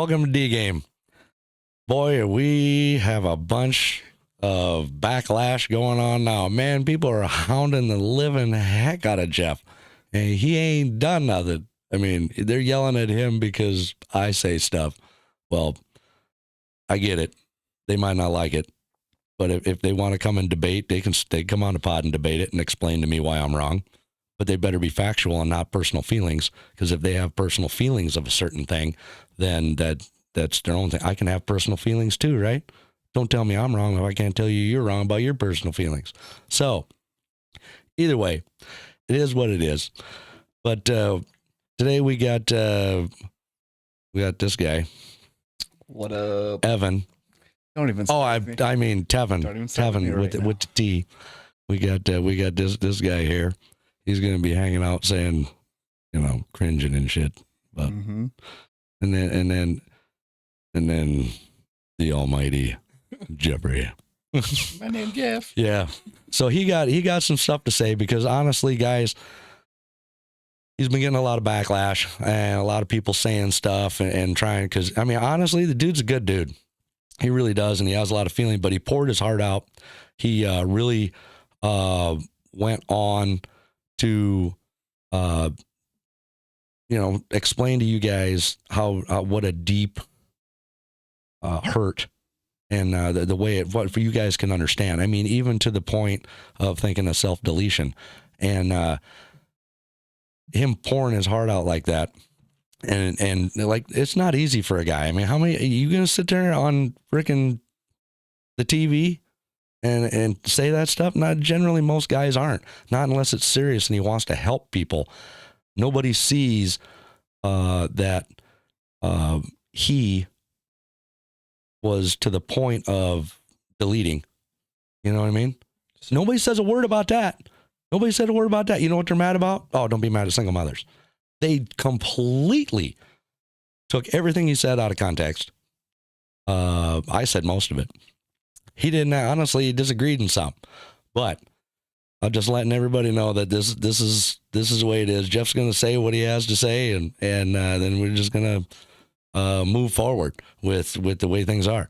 Welcome to D Game. Boy, we have a bunch of backlash going on now. Man, people are hounding the living heck out of Geoff. And he ain't done nothing. I mean, they're yelling at him because I say stuff. Well, I get it. They might not like it. But if they want to come and debate, they come on the pod and debate it and explain to me why I'm wrong. But they better be factual and not personal feelings, because if they have personal feelings of a certain thing, then that's their own thing. I can have personal feelings too, right? Don't tell me I'm wrong if I can't tell you you're wrong about your personal feelings. So either way, it is what it is. But today we got this guy. What up? Evan. Don't even. I mean Tevin. Don't even Tevin with the T. We got this guy here. He's gonna be hanging out saying, cringing and shit. But and then the almighty Jeffrey. My name's Geoff. Yeah. So he got some stuff to say, because honestly, guys, he's been getting a lot of backlash and a lot of people saying stuff and trying, because I mean, honestly, the dude's a good dude. He really does, and he has a lot of feeling, but he poured his heart out. He really went on to explain to you guys how what a deep hurt and the way what for you guys can understand. I mean, even to the point of thinking of self-deletion, and him pouring his heart out like that. And like, it's not easy for a guy. I mean, how many are you gonna sit there on freaking the TV and say that stuff? Not generally. Most guys aren't. Not unless it's serious and he wants to help people. Nobody sees that he was to the point of deleting. You know what I mean? Nobody says a word about that. Nobody said a word about that. You know what they're mad about? Oh, don't be mad at single mothers. They completely took everything he said out of context. I said most of it. He didn't. Honestly, he disagreed in some, but I'm just letting everybody know that this is the way it is. Geoff's going to say what he has to say, and then we're just going to move forward with the way things are.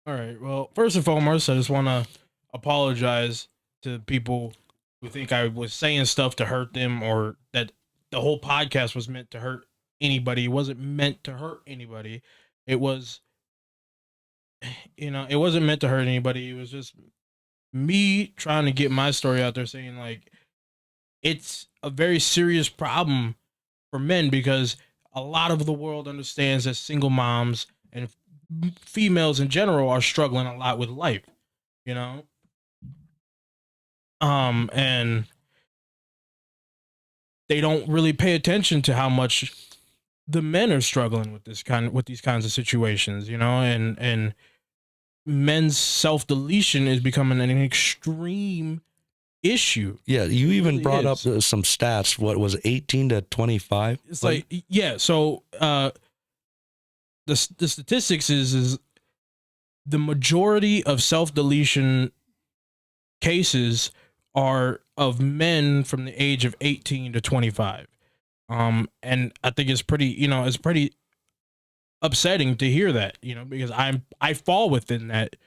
All right. Well, first and foremost, I just want to apologize to people who think I was saying stuff to hurt them, or that the whole podcast was meant to hurt anybody. It wasn't meant to hurt anybody. It was, it wasn't meant to hurt anybody. It was just me trying to get my story out there, saying like, it's a very serious problem for men, because a lot of the world understands that single moms and females in general are struggling a lot with life, and they don't really pay attention to how much the men are struggling with these kinds of situations, and men's self-deletion is becoming an extreme issue. Yeah, you even brought up some stats. What was it, 18 to 25? It's like, yeah. So the statistics is the majority of self-deletion cases are of men from the age of 18 to 25. And I think it's pretty upsetting to hear that, because I fall within that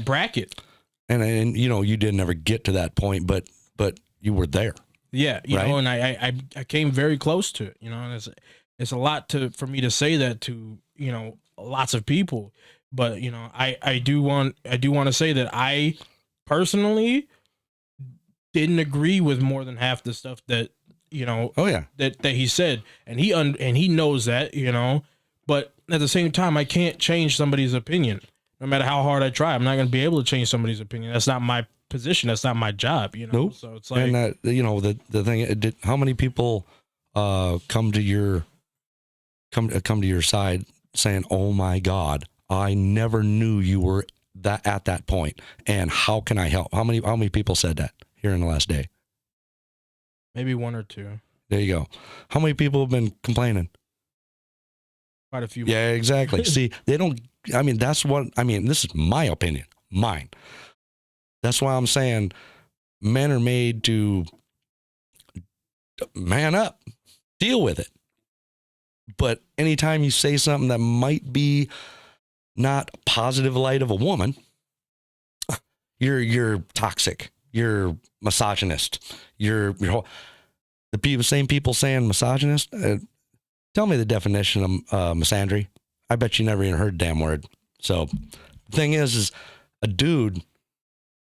bracket. And you didn't ever get to that point, but you were there. Yeah. Right? And I came very close to it, and it's a lot for me to say that to, lots of people. But, I do want to say that I personally didn't agree with more than half the stuff that, that he said. And he knows that, but at the same time, I can't change somebody's opinion. No matter how hard I try, I'm not going to be able to change somebody's opinion. That's not my position. That's not my job, Nope. So it's like, and the thing, how many people come to your side saying, "Oh my God, I never knew you were at that point, and how can I help?" How many people said that here in the last day? Maybe one or two. There you go. How many people have been complaining? Quite a few. Yeah, exactly. See, they don't. I mean, this is my opinion, mine. That's why I'm saying men are made to man up. deal with it. But anytime you say something that might be not a positive light of a woman, you're toxic. You're misogynist. The same people saying misogynist. Tell me the definition of misandry. I bet you never even heard the damn word. So the thing is a dude,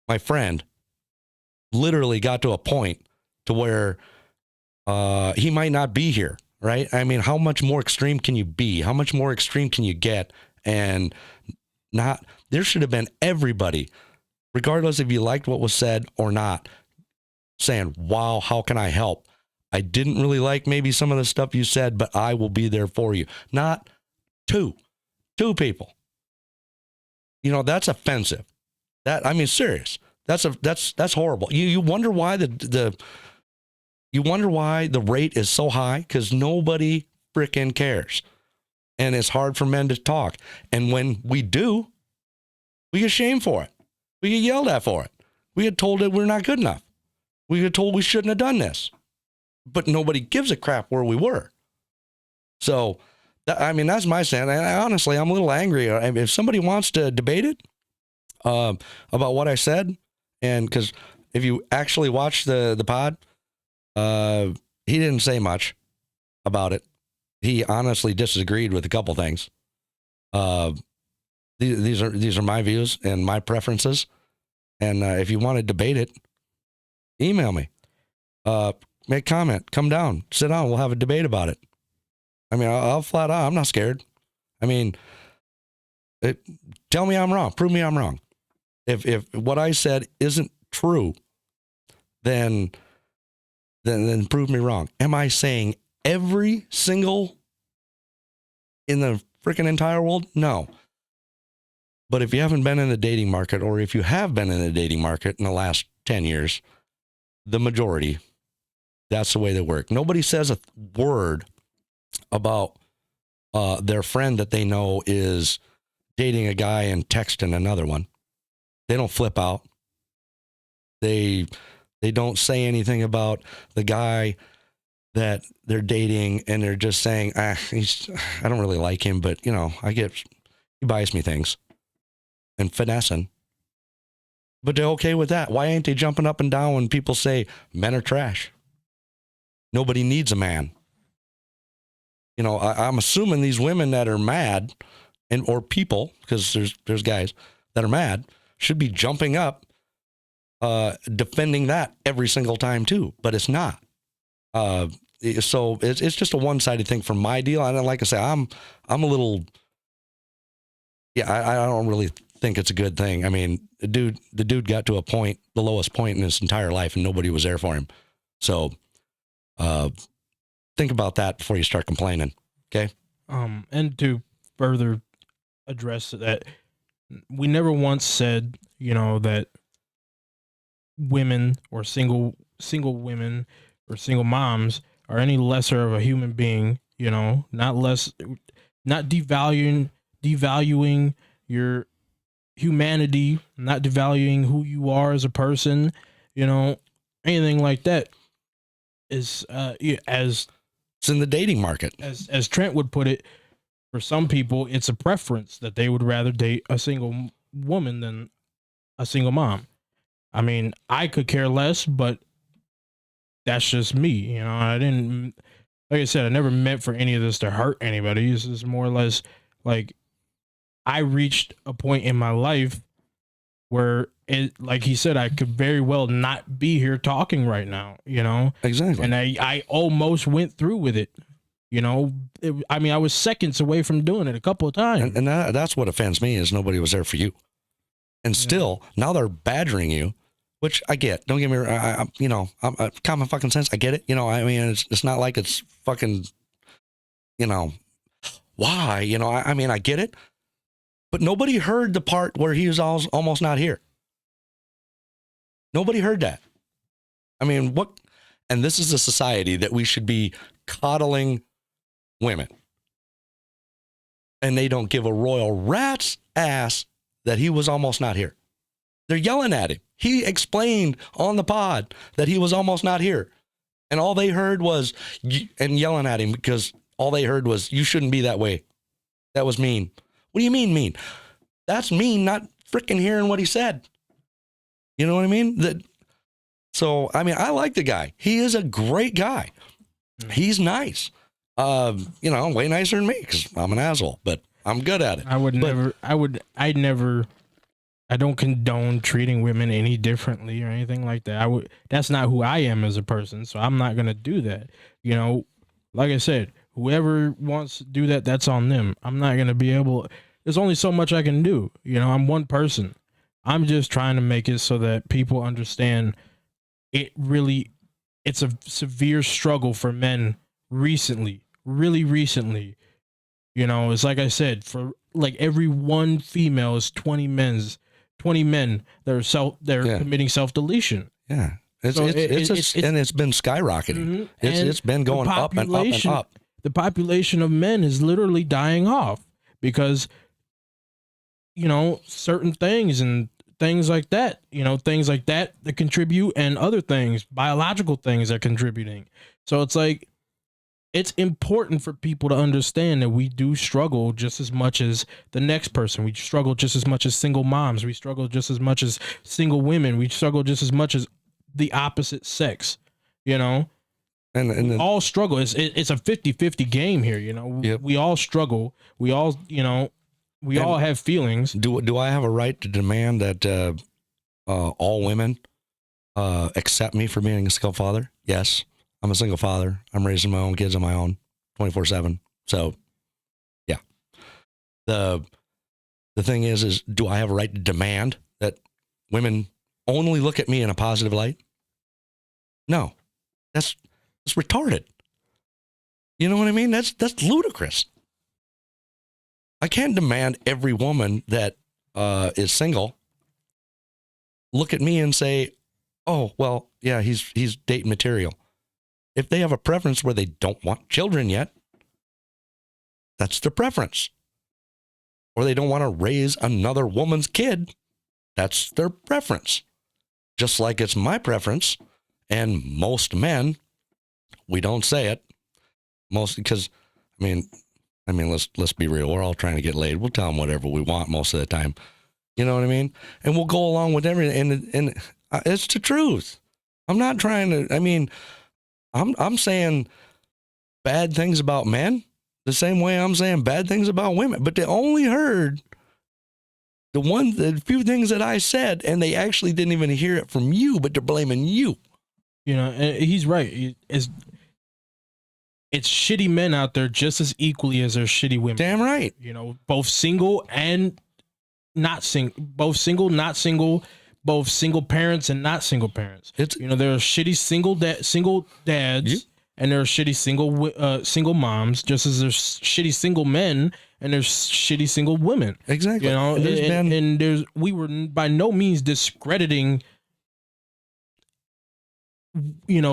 my friend, literally got to a point to where he might not be here, right? I mean, how much more extreme can you be? How much more extreme can you get? And there should have been everybody, regardless if you liked what was said or not, saying, wow, how can I help? I didn't really like maybe some of the stuff you said, but I will be there for you. Not two people. You know, that's offensive. Serious. That's horrible. You wonder why you wonder why the rate is so high, because nobody freaking cares. And it's hard for men to talk. And when we do, we get shamed for it. We get yelled at for it. We get told that we're not good enough. We get told we shouldn't have done this. But nobody gives a crap where we were. So, that's my stand. And honestly, I'm a little angry. If somebody wants to debate it about what I said, and because if you actually watch the pod, he didn't say much about it. He honestly disagreed with a couple things. These are my views and my preferences. And if you want to debate it, email me. Make a comment. Come down. Sit down. We'll have a debate about it. I'll flat out. I'm not scared. Tell me I'm wrong. Prove me I'm wrong. If what I said isn't true, then prove me wrong. Am I saying every single in the freaking entire world? No. But if you haven't been in the dating market, or if you have been in the dating market in the last 10 years, the majority, that's the way they work. Nobody says a word about their friend that they know is dating a guy and texting another one. They don't flip out. They don't say anything about the guy that they're dating, and they're just saying, I don't really like him, but he buys me things and finessing. But they're okay with that. Why ain't they jumping up and down when people say men are trash? Nobody needs a man. I'm assuming these women that are mad, or people, because there's guys that are mad, should be jumping up, defending that every single time too. But it's not. So it's just a one-sided thing for my deal. And like I say, I'm a little, I don't really think it's a good thing. The dude got to a point, the lowest point in his entire life, and nobody was there for him. So, think about that before you start complaining. Okay. And to further address that, we never once said, that women or single women or single moms are any lesser of a human being, not devaluing your humanity, not devaluing who you are as a person, anything like that. Is as it's in the dating market, as Trent would put it, for some people it's a preference that they would rather date a single woman than a single mom. I could care less, but that's just me. I didn't, like I said, I never meant for any of this to hurt anybody. This is more or less like I reached a point in my life where like he said, I could very well not be here talking right now, Exactly. And I almost went through with it, I was seconds away from doing it a couple of times. And that's what offends me, is nobody was there for you. And still, now they're badgering you, which I get. Don't get me wrong. I'm common fucking sense. I get it. It's not like it's fucking, why, I get it. But nobody heard the part where he was almost not here. Nobody heard that. What? And this is a society that we should be coddling women. And they don't give a royal rat's ass that he was almost not here. They're yelling at him. He explained on the pod that he was almost not here. And all they heard was, and yelling at him because all they heard was, you shouldn't be that way. That was mean. What do you mean mean? That's mean, not freaking hearing what he said. You know what I mean? So, I mean, I like the guy. He is a great guy. He's nice. Way nicer than me because I'm an asshole, but I'm good at it. I don't condone treating women any differently or anything like that. That's not who I am as a person, so I'm not going to do that. Like I said, whoever wants to do that, that's on them. I'm not going to be able, there's only so much I can do. I'm one person. I'm just trying to make it so that people understand it's a severe struggle for men really recently. It's like I said, for like every one female is 20 men that are committing self-deletion. Yeah. It's been skyrocketing. Mm-hmm. It's been going up and up and up. The population of men is literally dying off because, certain things and things like that, that contribute, and other things, biological things are contributing. So it's like, it's important for people to understand that we do struggle just as much as the next person. We struggle just as much as single moms. We struggle just as much as single women. We struggle just as much as the opposite sex, And we all struggle. It's a 50-50 game here, Yep. We all struggle. We all, we all have feelings. Do I have a right to demand that all women accept me for being a single father? Yes. I'm a single father. I'm raising my own kids on my own 24/7. So yeah. The thing is do I have a right to demand that women only look at me in a positive light? No. That's retarded. You know what I mean? That's ludicrous. I can't demand every woman that is single look at me and say, "Oh, well, yeah, he's date material." If they have a preference where they don't want children yet, that's their preference. Or they don't want to raise another woman's kid, that's their preference. Just like it's my preference, and most men, we don't say it, because, let's be real, we're all trying to get laid. We'll tell them whatever we want most of the time. You know what I mean? And we'll go along with everything, and it's the truth. I'm not trying to, I'm saying bad things about men the same way I'm saying bad things about women, but they only heard the few things that I said, and they actually didn't even hear it from you, but they're blaming you. And he's right. It's shitty men out there just as equally as there's shitty women. Damn right. Both single and not single, both single, not single, both single parents and not single parents. There are shitty single dads, and there are shitty single moms, just as there's shitty single men and there's shitty single women. Exactly. We were by no means discrediting,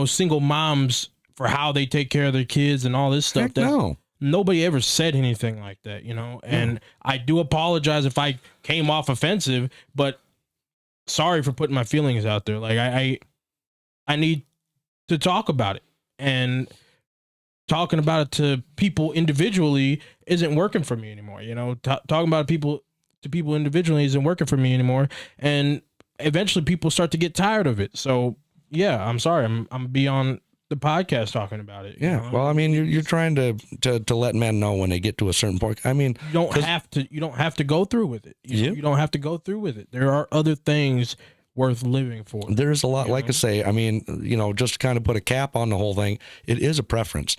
single moms for how they take care of their kids and all this stuff. Heck no. Nobody ever said anything like that, and I do apologize if I came off offensive, but sorry for putting my feelings out there. Like I need to talk about it, and talking about it to people individually isn't working for me anymore. Talking about people to people individually isn't working for me anymore. And eventually people start to get tired of it. So yeah, I'm sorry. I'm be on the podcast talking about it. Yeah. Well, you're trying to let men know when they get to a certain point. You don't have to go through with it. You don't have to go through with it. There are other things worth living for. There's a lot, like I say, just to kind of put a cap on the whole thing, it is a preference.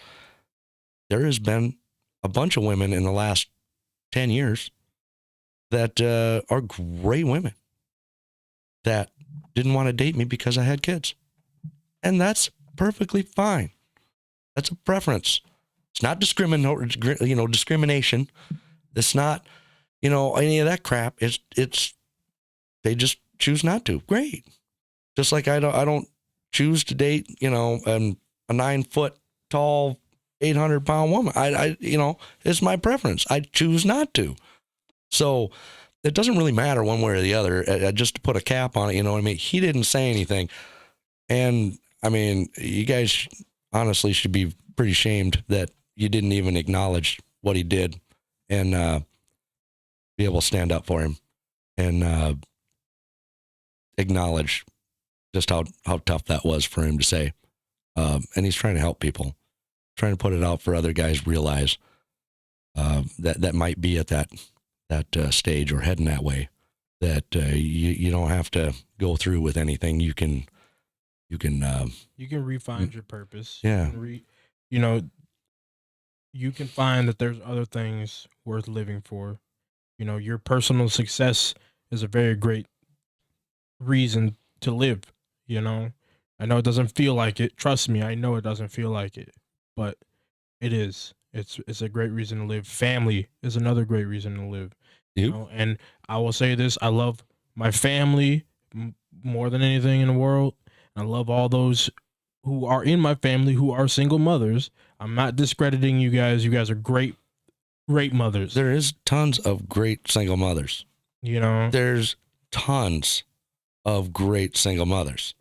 There has been a bunch of women in the last 10 years that are great women that didn't want to date me because I had kids. And that's perfectly fine. That's a preference. It's not discrimination. It's not, any of that crap. It's they just choose not to. Great. Just like I don't choose to date, a 9-foot tall, 800-pound woman. It's my preference. I choose not to. So it doesn't really matter one way or the other. Just to put a cap on it, He didn't say anything. And I mean, you guys honestly should be pretty ashamed that you didn't even acknowledge what he did and be able to stand up for him and acknowledge just how tough that was for him to say. And he's trying to help people, trying to put it out for other guys realize that might be at that stage or heading that way, that you don't have to go through with anything. You can refine your purpose. Yeah. You can find that there's other things worth living for. Your personal success is a very great reason to live. I know it doesn't feel like it. Trust me, I know it doesn't feel like it, but it is. It's a great reason to live. Family is another great reason to live. And I will say this: I love my family more than anything in the world. I love all those who are in my family who are single mothers. I'm not discrediting you guys. You guys are great mothers. There is tons of great single mothers. There's tons of great single mothers.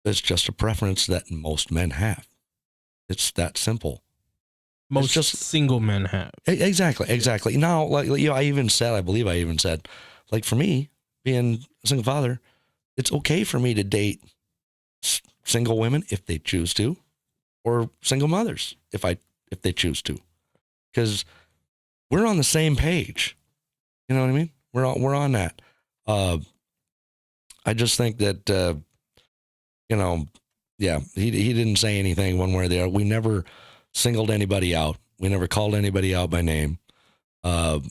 It's just a preference that most men have. It's that simple. Most just single men have. Exactly. Now, I believe I even said, like, for me, being a single father, it's okay for me to date single women if they choose to, or single mothers if they choose to, because we're on the same page. You know what I mean? We're on that. I just think that he didn't say anything one way or the other. We never singled anybody out. We never called anybody out by name. But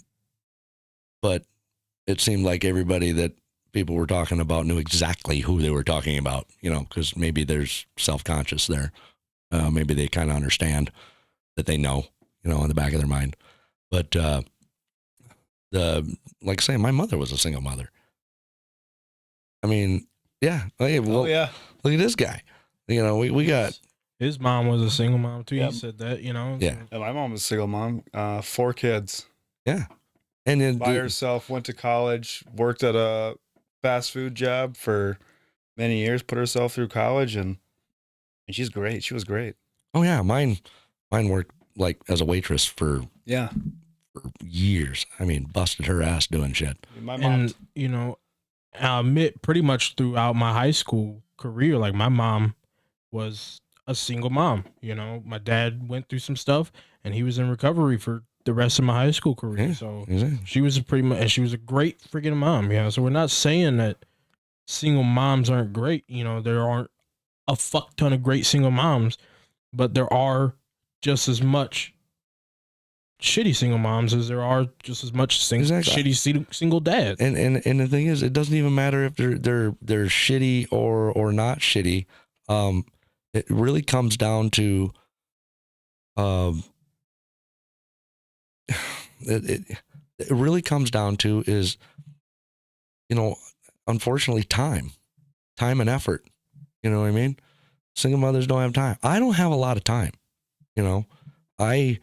it seemed like everybody that people were talking about knew exactly who they were talking about, because maybe there's self-conscious there. Maybe they kind of understand that they know, in the back of their mind. But like I say, my mother was a single mother. I mean, yeah. Hey, well, yeah. Look at this guy. We got... His mom was a single mom too. Yep. He said that, Yeah. And my mom was a single mom, 4 kids. Yeah. And then by herself, went to college, worked at a fast food job for many years, put herself through college, and she's great. She was great. Oh yeah. Mine worked like as a waitress for years. I mean, busted her ass doing shit. My mom, I'll admit pretty much throughout my high school career, like my mom was a single mom. My dad went through some stuff and he was in recovery for the rest of my high school career. Yeah, so exactly. she was she was a great freaking mom. So we're not saying that single moms aren't great. There aren't a fuck ton of great single moms, but there are just as much shitty single moms as there are just as much shitty single dads. And the thing is, it doesn't even matter if they're shitty or not shitty. It really comes down to it really comes down to is, unfortunately, time and effort. You know what I mean? Single mothers don't have time. I don't have a lot of time. I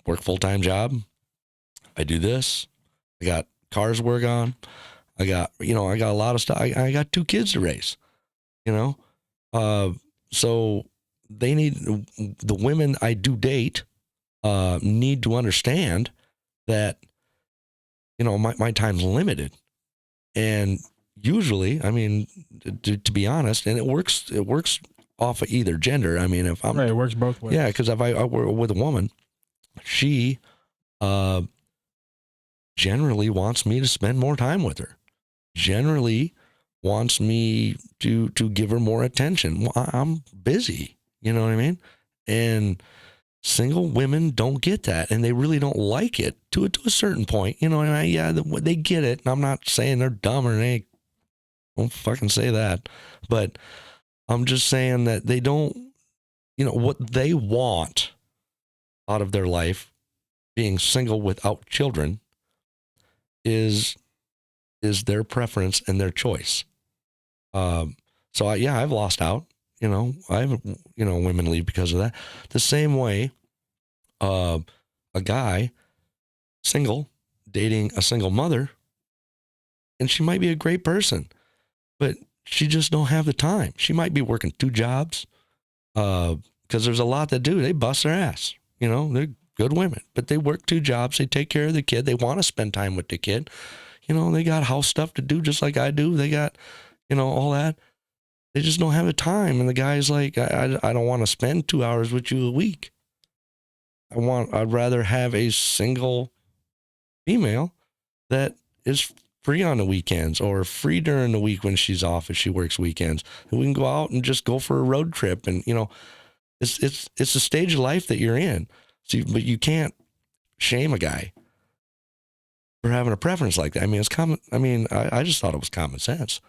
work full-time job. I do this. I got cars to work on. I got a lot of stuff. I got 2 kids to raise, so they need, the women I do date, need to understand that, my time's limited. And usually, I mean, to be honest, and it works off of either gender. I mean, if I'm right, it works both ways. Yeah. Cause if I work with a woman, she, generally wants me to spend more time with her, generally wants me to give her more attention. Well, I'm busy, you know what I mean? And single women don't get that, and they really don't like it to a certain point, and they get it. And I'm not saying they're dumb or they don't fucking say that, but I'm just saying that they don't, what they want out of their life, being single without children, is their preference and their choice. So I've lost out, I've, women leave because of that. The same way, a guy, single, dating a single mother, and she might be a great person, but she just don't have the time. She might be working 2 jobs, because there's a lot that do. They bust their ass. You know, they're good women, but they work 2 jobs. They take care of the kid. They want to spend time with the kid. You know, they got house stuff to do just like I do. They got, you know, all that. They just don't have the time. And the guy's like, I don't want to spend 2 hours with you a week. I'd rather have a single female that is free on the weekends or free during the week when she's off if she works weekends. And we can go out and just go for a road trip. And, you know, it's a stage of life that you're in. So, but you can't shame a guy for having a preference like that. I mean, it's common. I mean, I just thought it was common sense.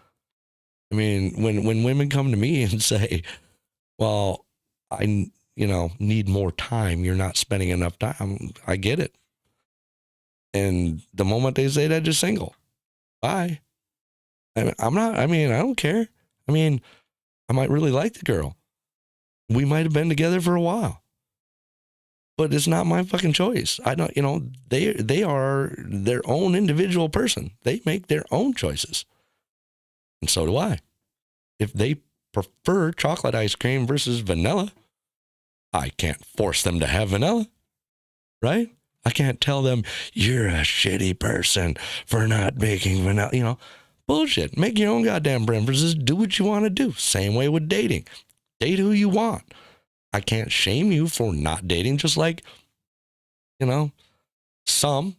I mean, when women come to me and say, well, I, you know, need more time. You're not spending enough time. I get it. And the moment they say that, just single. Bye. I don't care. I mean, I might really like the girl. We might have been together for a while. But it's not my fucking choice. I don't, you know, they are their own individual person. They make their own choices. And so do I. If they prefer chocolate ice cream versus vanilla, I can't force them to have vanilla, right? I can't tell them, you're a shitty person for not making vanilla, you know, bullshit. Make your own goddamn preferences. Do what you want to do. Same way with dating. Date who you want. I can't shame you for not dating, just like, you know, some,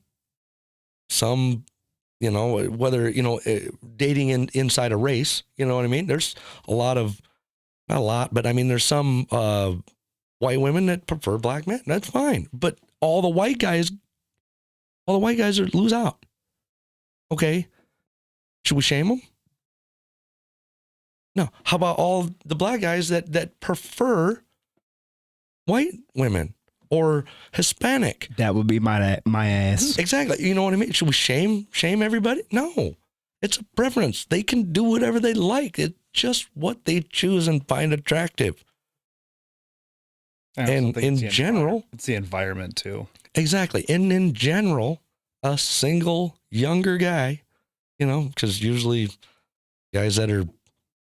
you know, whether, you know, dating inside a race, you know what I mean? There's not a lot, but I mean, there's some white women that prefer black men. That's fine. But all the white guys lose out. Okay. Should we shame them? No. How about all the black guys that prefer white women or Hispanic? That would be my ass. Exactly. You know what I mean? Should we shame everybody? No. It's a preference. They can do whatever they like. It's just what they choose and find attractive. And in general, it's the environment too. Exactly. And in general, a single younger guy, you know, because usually guys that are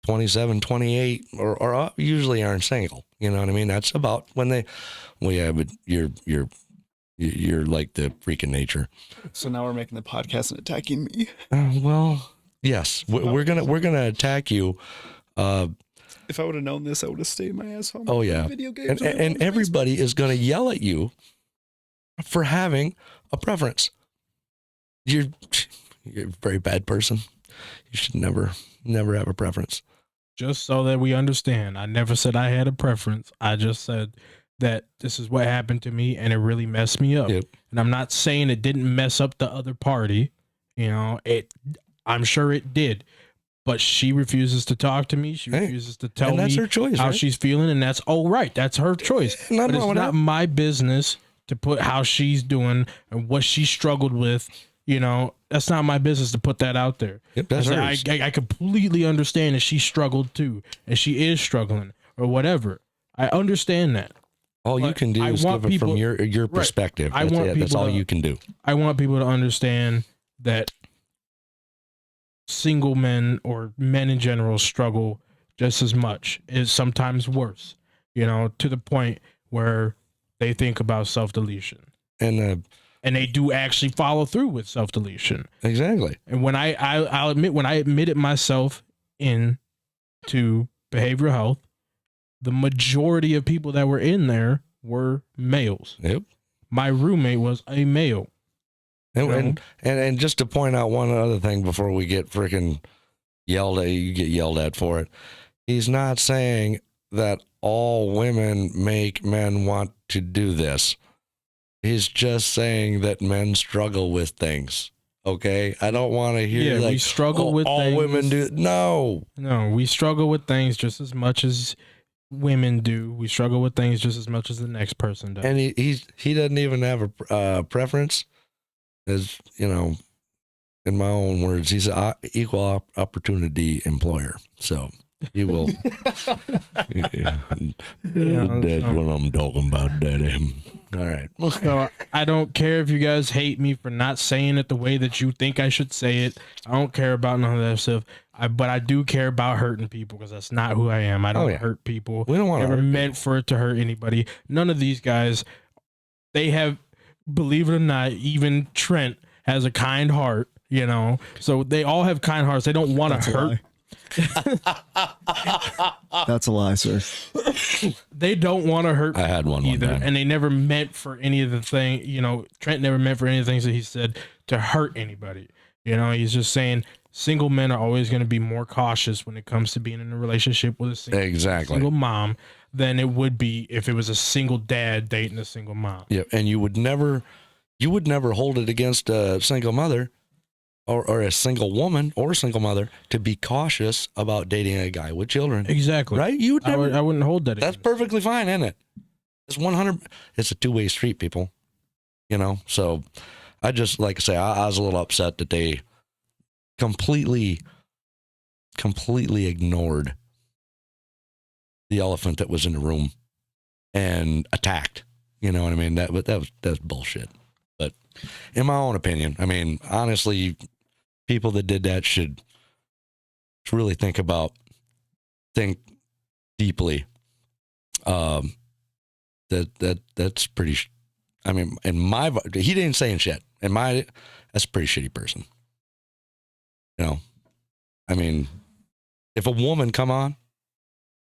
27, 28 or up usually aren't single. You know what I mean? That's about when they, well, yeah, but you're like the freak of nature. So now we're making the podcast and attacking me. Well, yes, we're gonna attack you. If I would have known this, I would have stayed my ass home. Oh yeah, video games and everybody is gonna yell at you for having a preference. You're a very bad person. You should never have a preference. Just so that we understand, I never said I had a preference. I just said that this is what happened to me and it really messed me up. Yep. And I'm not saying it didn't mess up the other party. You know, I'm sure it did. But she refuses to talk to me. She refuses to tell me her choice, how right? she's feeling, and that's right. That's her choice. But it's not my business to put how she's doing and what she struggled with. You know, that's not my business to put that out there. Yep, that's hers. I completely understand that she struggled too, and she is struggling or whatever. I understand that. All you can do is give it from your perspective. That's all you can do. I want people to understand that single men or men in general struggle just as much, is sometimes worse, you know, to the point where they think about self-deletion. And they do actually follow through with self-deletion. Exactly. And when I'll admit, when I admitted myself into behavioral health, the majority of people that were in there were males. Yep. My roommate was a male. And just to point out one other thing before we get freaking yelled at, you get yelled at for it. He's not saying that all women make men want to do this. He's just saying that men struggle with things. Okay, I don't want to hear we struggle with all things. Women do. No, we struggle with things just as much as women do. We struggle with things just as much as the next person does. and he doesn't even have a preference. As you know, in my own words, he's an equal opportunity employer. So You will. Yeah. That's what I'm talking about, Daddy. All right. So I don't care if you guys hate me for not saying it the way that you think I should say it. I don't care about none of that stuff. But I do care about hurting people because that's not who I am. I don't hurt people. We don't want to Never hurt meant for it to hurt anybody. None of these guys, they have, believe it or not, even Trent has a kind heart, you know. So they all have kind hearts. They don't want to hurt. That's a lie, sir. They don't want to hurt. I had one either, time. and they never meant for any of the thing. You know, Trent never meant for any of the things that he said to hurt anybody. You know, he's just saying single men are always going to be more cautious when it comes to being in a relationship with a single mom than it would be if it was a single dad dating a single mom. Yeah, and you would never hold it against a single mother or a single woman or a single mother to be cautious about dating a guy with children. Exactly. Right? You would never. I wouldn't hold that. That's perfectly fine, isn't it? It's 100. It's a two-way street, people. You know. So, I just like I say, I was a little upset that they completely ignored the elephant that was in the room and attacked. You know what I mean? That's bullshit. But in my own opinion, I mean, honestly, people that did that should really think deeply. That's pretty. I mean, he didn't say shit. That's a pretty shitty person. You know, I mean, if a woman come on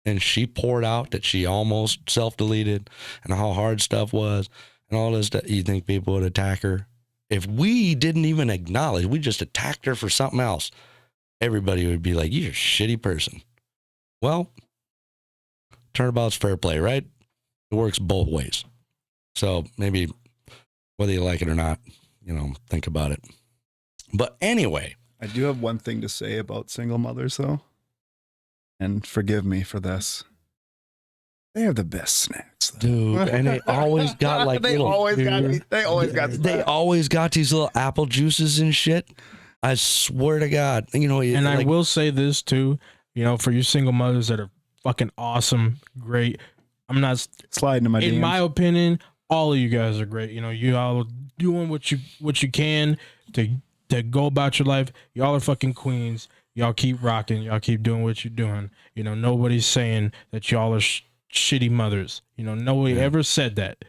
and she poured out that she almost self-deleted and how hard stuff was and all this stuff, you think people would attack her? If we didn't even acknowledge, we just attacked her for something else, everybody would be like, you're a shitty person. Well, turnabout's fair play, right? It works both ways. So maybe whether you like it or not, you know, think about it. But anyway. I do have one thing to say about single mothers, though. And forgive me for this. They have the best snacks, though. Dude, and they always got like they always got these little apple juices and shit. I swear to God, you know. And I will say this too, you know, for you single mothers that are fucking awesome, great. I'm not sliding to my DMs. In my opinion, all of you guys are great. You know, you all doing what you can to go about your life. Y'all are fucking queens. Y'all keep rocking. Y'all keep doing what you're doing. You know, nobody's saying that y'all are shitty mothers. You know, nobody ever said that.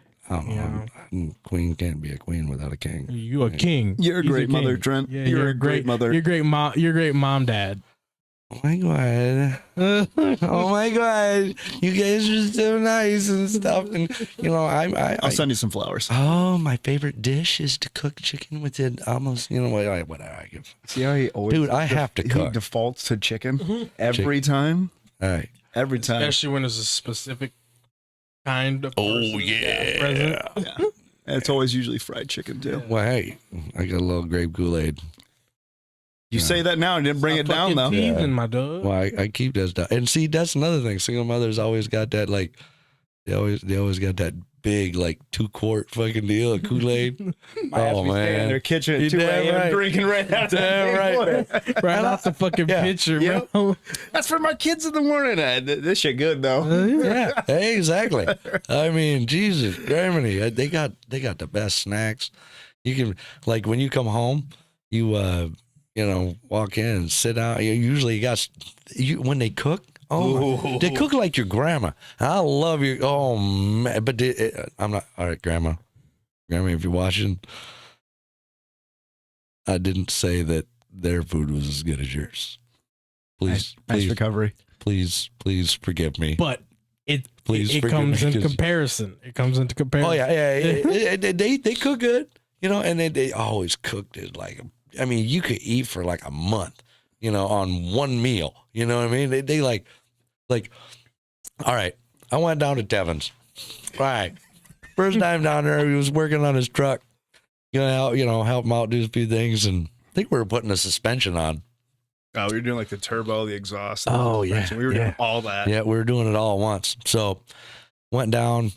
Queen can't be a queen without a king. You a king. You're a great mother, Trent. Yeah, you're a great mother. You're great mom. You're great mom, dad. Oh my God. Oh my God. You guys are so nice and stuff. And you know, I'll send you some flowers. Oh, my favorite dish is to cook chicken with it almost, you know, whatever I give. See how he always... Dude, I have to cook. He defaults to chicken every time. All right. Every time. Especially when it's a specific kind of person present. Yeah. And it's always usually fried chicken, too. Well, hey, I got a little grape Kool-Aid. You say that now and didn't bring it down, though. Teasing, my dog. Well, I keep that stuff. And see, that's another thing. Single mothers always got that, like, they always got that big, like, 2-quart fucking deal of Kool-Aid. Oh, man. In their kitchen at 2 a.m. drinking right out right off the fucking picture, bro. That's for my kids in the morning. This shit good, though. Yeah, hey, exactly. I mean, Jesus, Germany, they got the best snacks. You can, like, when you come home, you know, walk in and sit down. Usually when they cook, they cook like your grandma. I love your, oh man, but I'm not, all right, grandma, if you're watching, I didn't say that their food was as good as yours. Please, nice recovery. Please forgive me. But it forgive comes me, in comparison. It comes into comparison. Oh yeah. They cook good, you know, and they always cooked it like I mean, you could eat for like a month, you know, on one meal. You know what I mean? They like, all right, I went down to Tevin's. Right. First time down there, he was working on his truck. Help him out, do a few things. And I think we were putting a suspension on. Oh, we were doing like the turbo, the exhaust. Oh, yeah. We were doing all that. Yeah, we were doing it all at once. So went down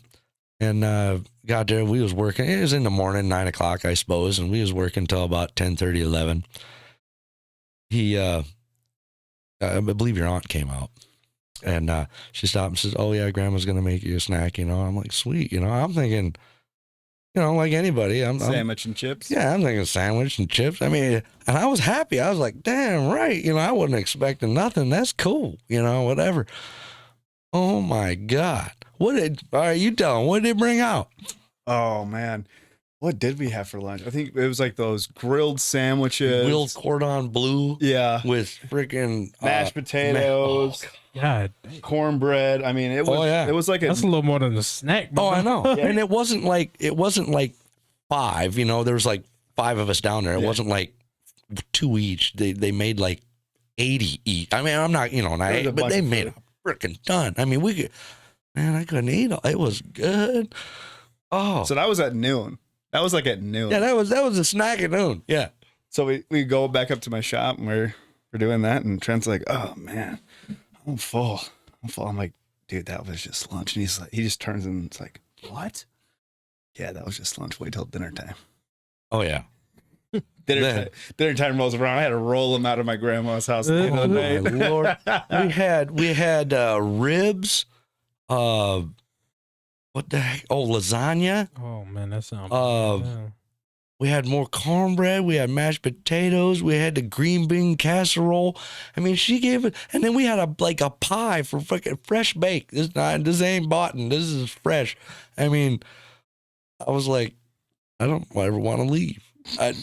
and got there. We was working. It was in the morning, 9 o'clock, I suppose. And we was working till about 10:30, 11. He, I believe your aunt came out. And she stopped and says, "Oh yeah, Grandma's gonna make you a snack." I'm like, sweet. I'm thinking, like anybody, I'm Sandwich and chips. yeah, I'm thinking sandwich and chips. I mean, and I was happy. I was like, damn right. I wasn't expecting nothing. That's cool. Whatever. Oh my God. All right, you tell them, what did they bring out? Oh man, what did we have for lunch? I think it was like those grilled sandwiches. Grilled cordon bleu. Yeah. With freaking Mashed potatoes. God, Cornbread. I mean, it was. It was like that's a little more than a snack. Oh, I know. Yeah. And it wasn't like 5. There was like 5 of us down there. It wasn't like 2 each. They made like 80 each. I mean, I'm not, but they made a freaking ton. I mean, I couldn't eat all. It was good. Oh, so that was at noon. That was like at noon. Yeah, that was a snack at noon. Yeah. So we go back up to my shop and we're doing that, and Trent's like, "Oh man, I'm full. I'm like, "Dude, that was just lunch." And he just turns and it's like, "What?" Yeah, that was just lunch. Wait till dinner time. Oh yeah. Dinner time rolls around. I had to roll them out of my grandma's house at the end of the Oh, night. my Lord. We had ribs. What the heck? Oh, lasagna. Oh man, that sounds. We had more cornbread. We had mashed potatoes. We had the green bean casserole. I mean, she gave it, and then we had a pie for fucking fresh baked. This ain't bought. This is fresh. I mean, I was like, I don't ever want to leave. I'm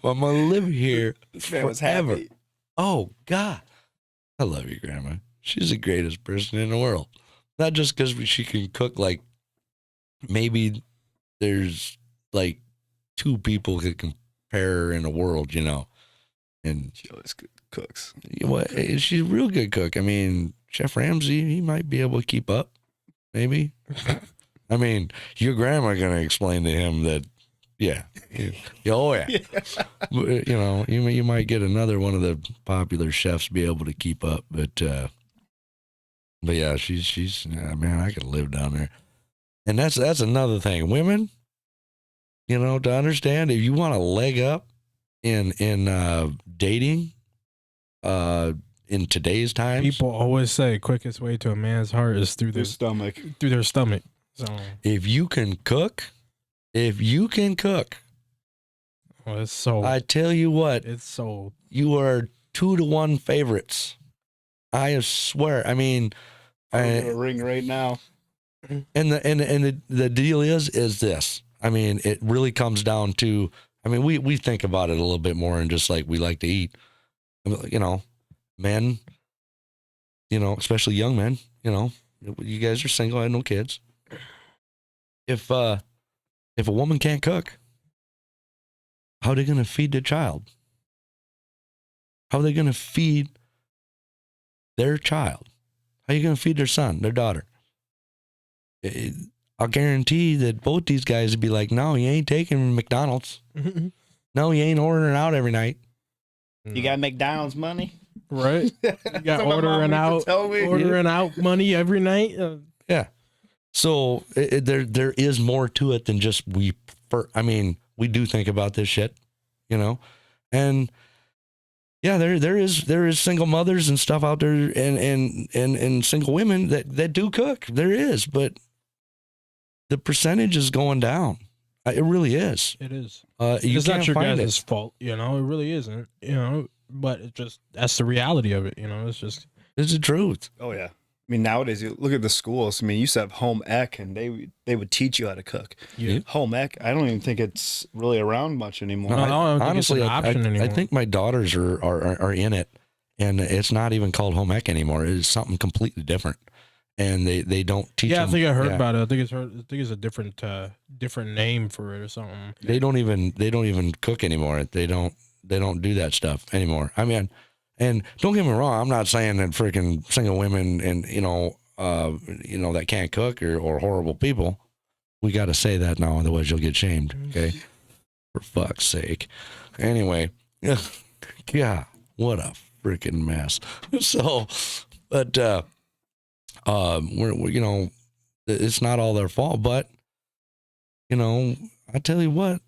gonna live here This man was forever. happy. Oh God, I love you, Grandma. She's the greatest person in the world. Not just because she can cook. Like, maybe there's like 2 people that compare her in the world, And She always cooks. she's a real good cook. I mean, Chef Ramsay, he might be able to keep up. Maybe. I mean, your grandma gonna explain to him that. Yeah. Oh yeah. You might get another one of the popular chefs be able to keep up, but yeah, she's man, I could live down there. And that's another thing. Women, to understand, if you want to leg up in dating in today's times, people always say quickest way to a man's heart is through Their stomach. Through their stomach. So if you can cook, well, it's sold. I tell you what, It's sold. you are 2-to-1 favorites. I swear. I mean, A ring right now. and the deal is this. I mean, it really comes down to. I mean, we think about it a little bit more and just like we like to eat. Men. Especially young men. You guys are single. I had no kids. If a woman can't cook, how are they going to feed the child? How are they going to feed their child? How are you going to feed their son, their daughter? I'll guarantee that both these guys would be like, no, you ain't taking McDonald's. No, you ain't ordering out every night. You got McDonald's money? Right? You got So my mom used to tell me. ordering out money every night. Yeah. So there is more to it than just we do think about this shit, and yeah, there is single mothers and stuff out there and single women that do cook. There is, but the percentage is going down. It really is. It is. You It's can't not your find guys' it. fault, it really isn't, but it just, that's the reality of it, it's just. It's the truth. Oh yeah. I mean, nowadays you look at the schools. I mean, you used to have home ec, and they would teach you how to cook. Yeah. Home ec, I don't even think it's really around much anymore. No, I don't think honestly, it's an option I anymore. think my daughters are in it, and it's not even called home ec anymore. It's something completely different, and they don't teach. Yeah, I them- think I heard yeah. about it. I think it's a different name for it or something. They don't even cook anymore. They don't do that stuff anymore. I mean, and don't get me wrong, I'm not saying that freaking single women and that can't cook or horrible people. We got to say that now, otherwise you'll get shamed. Okay, for fuck's sake. Anyway, yeah, what a freaking mess. So, but we're it's not all their fault, but I tell you what,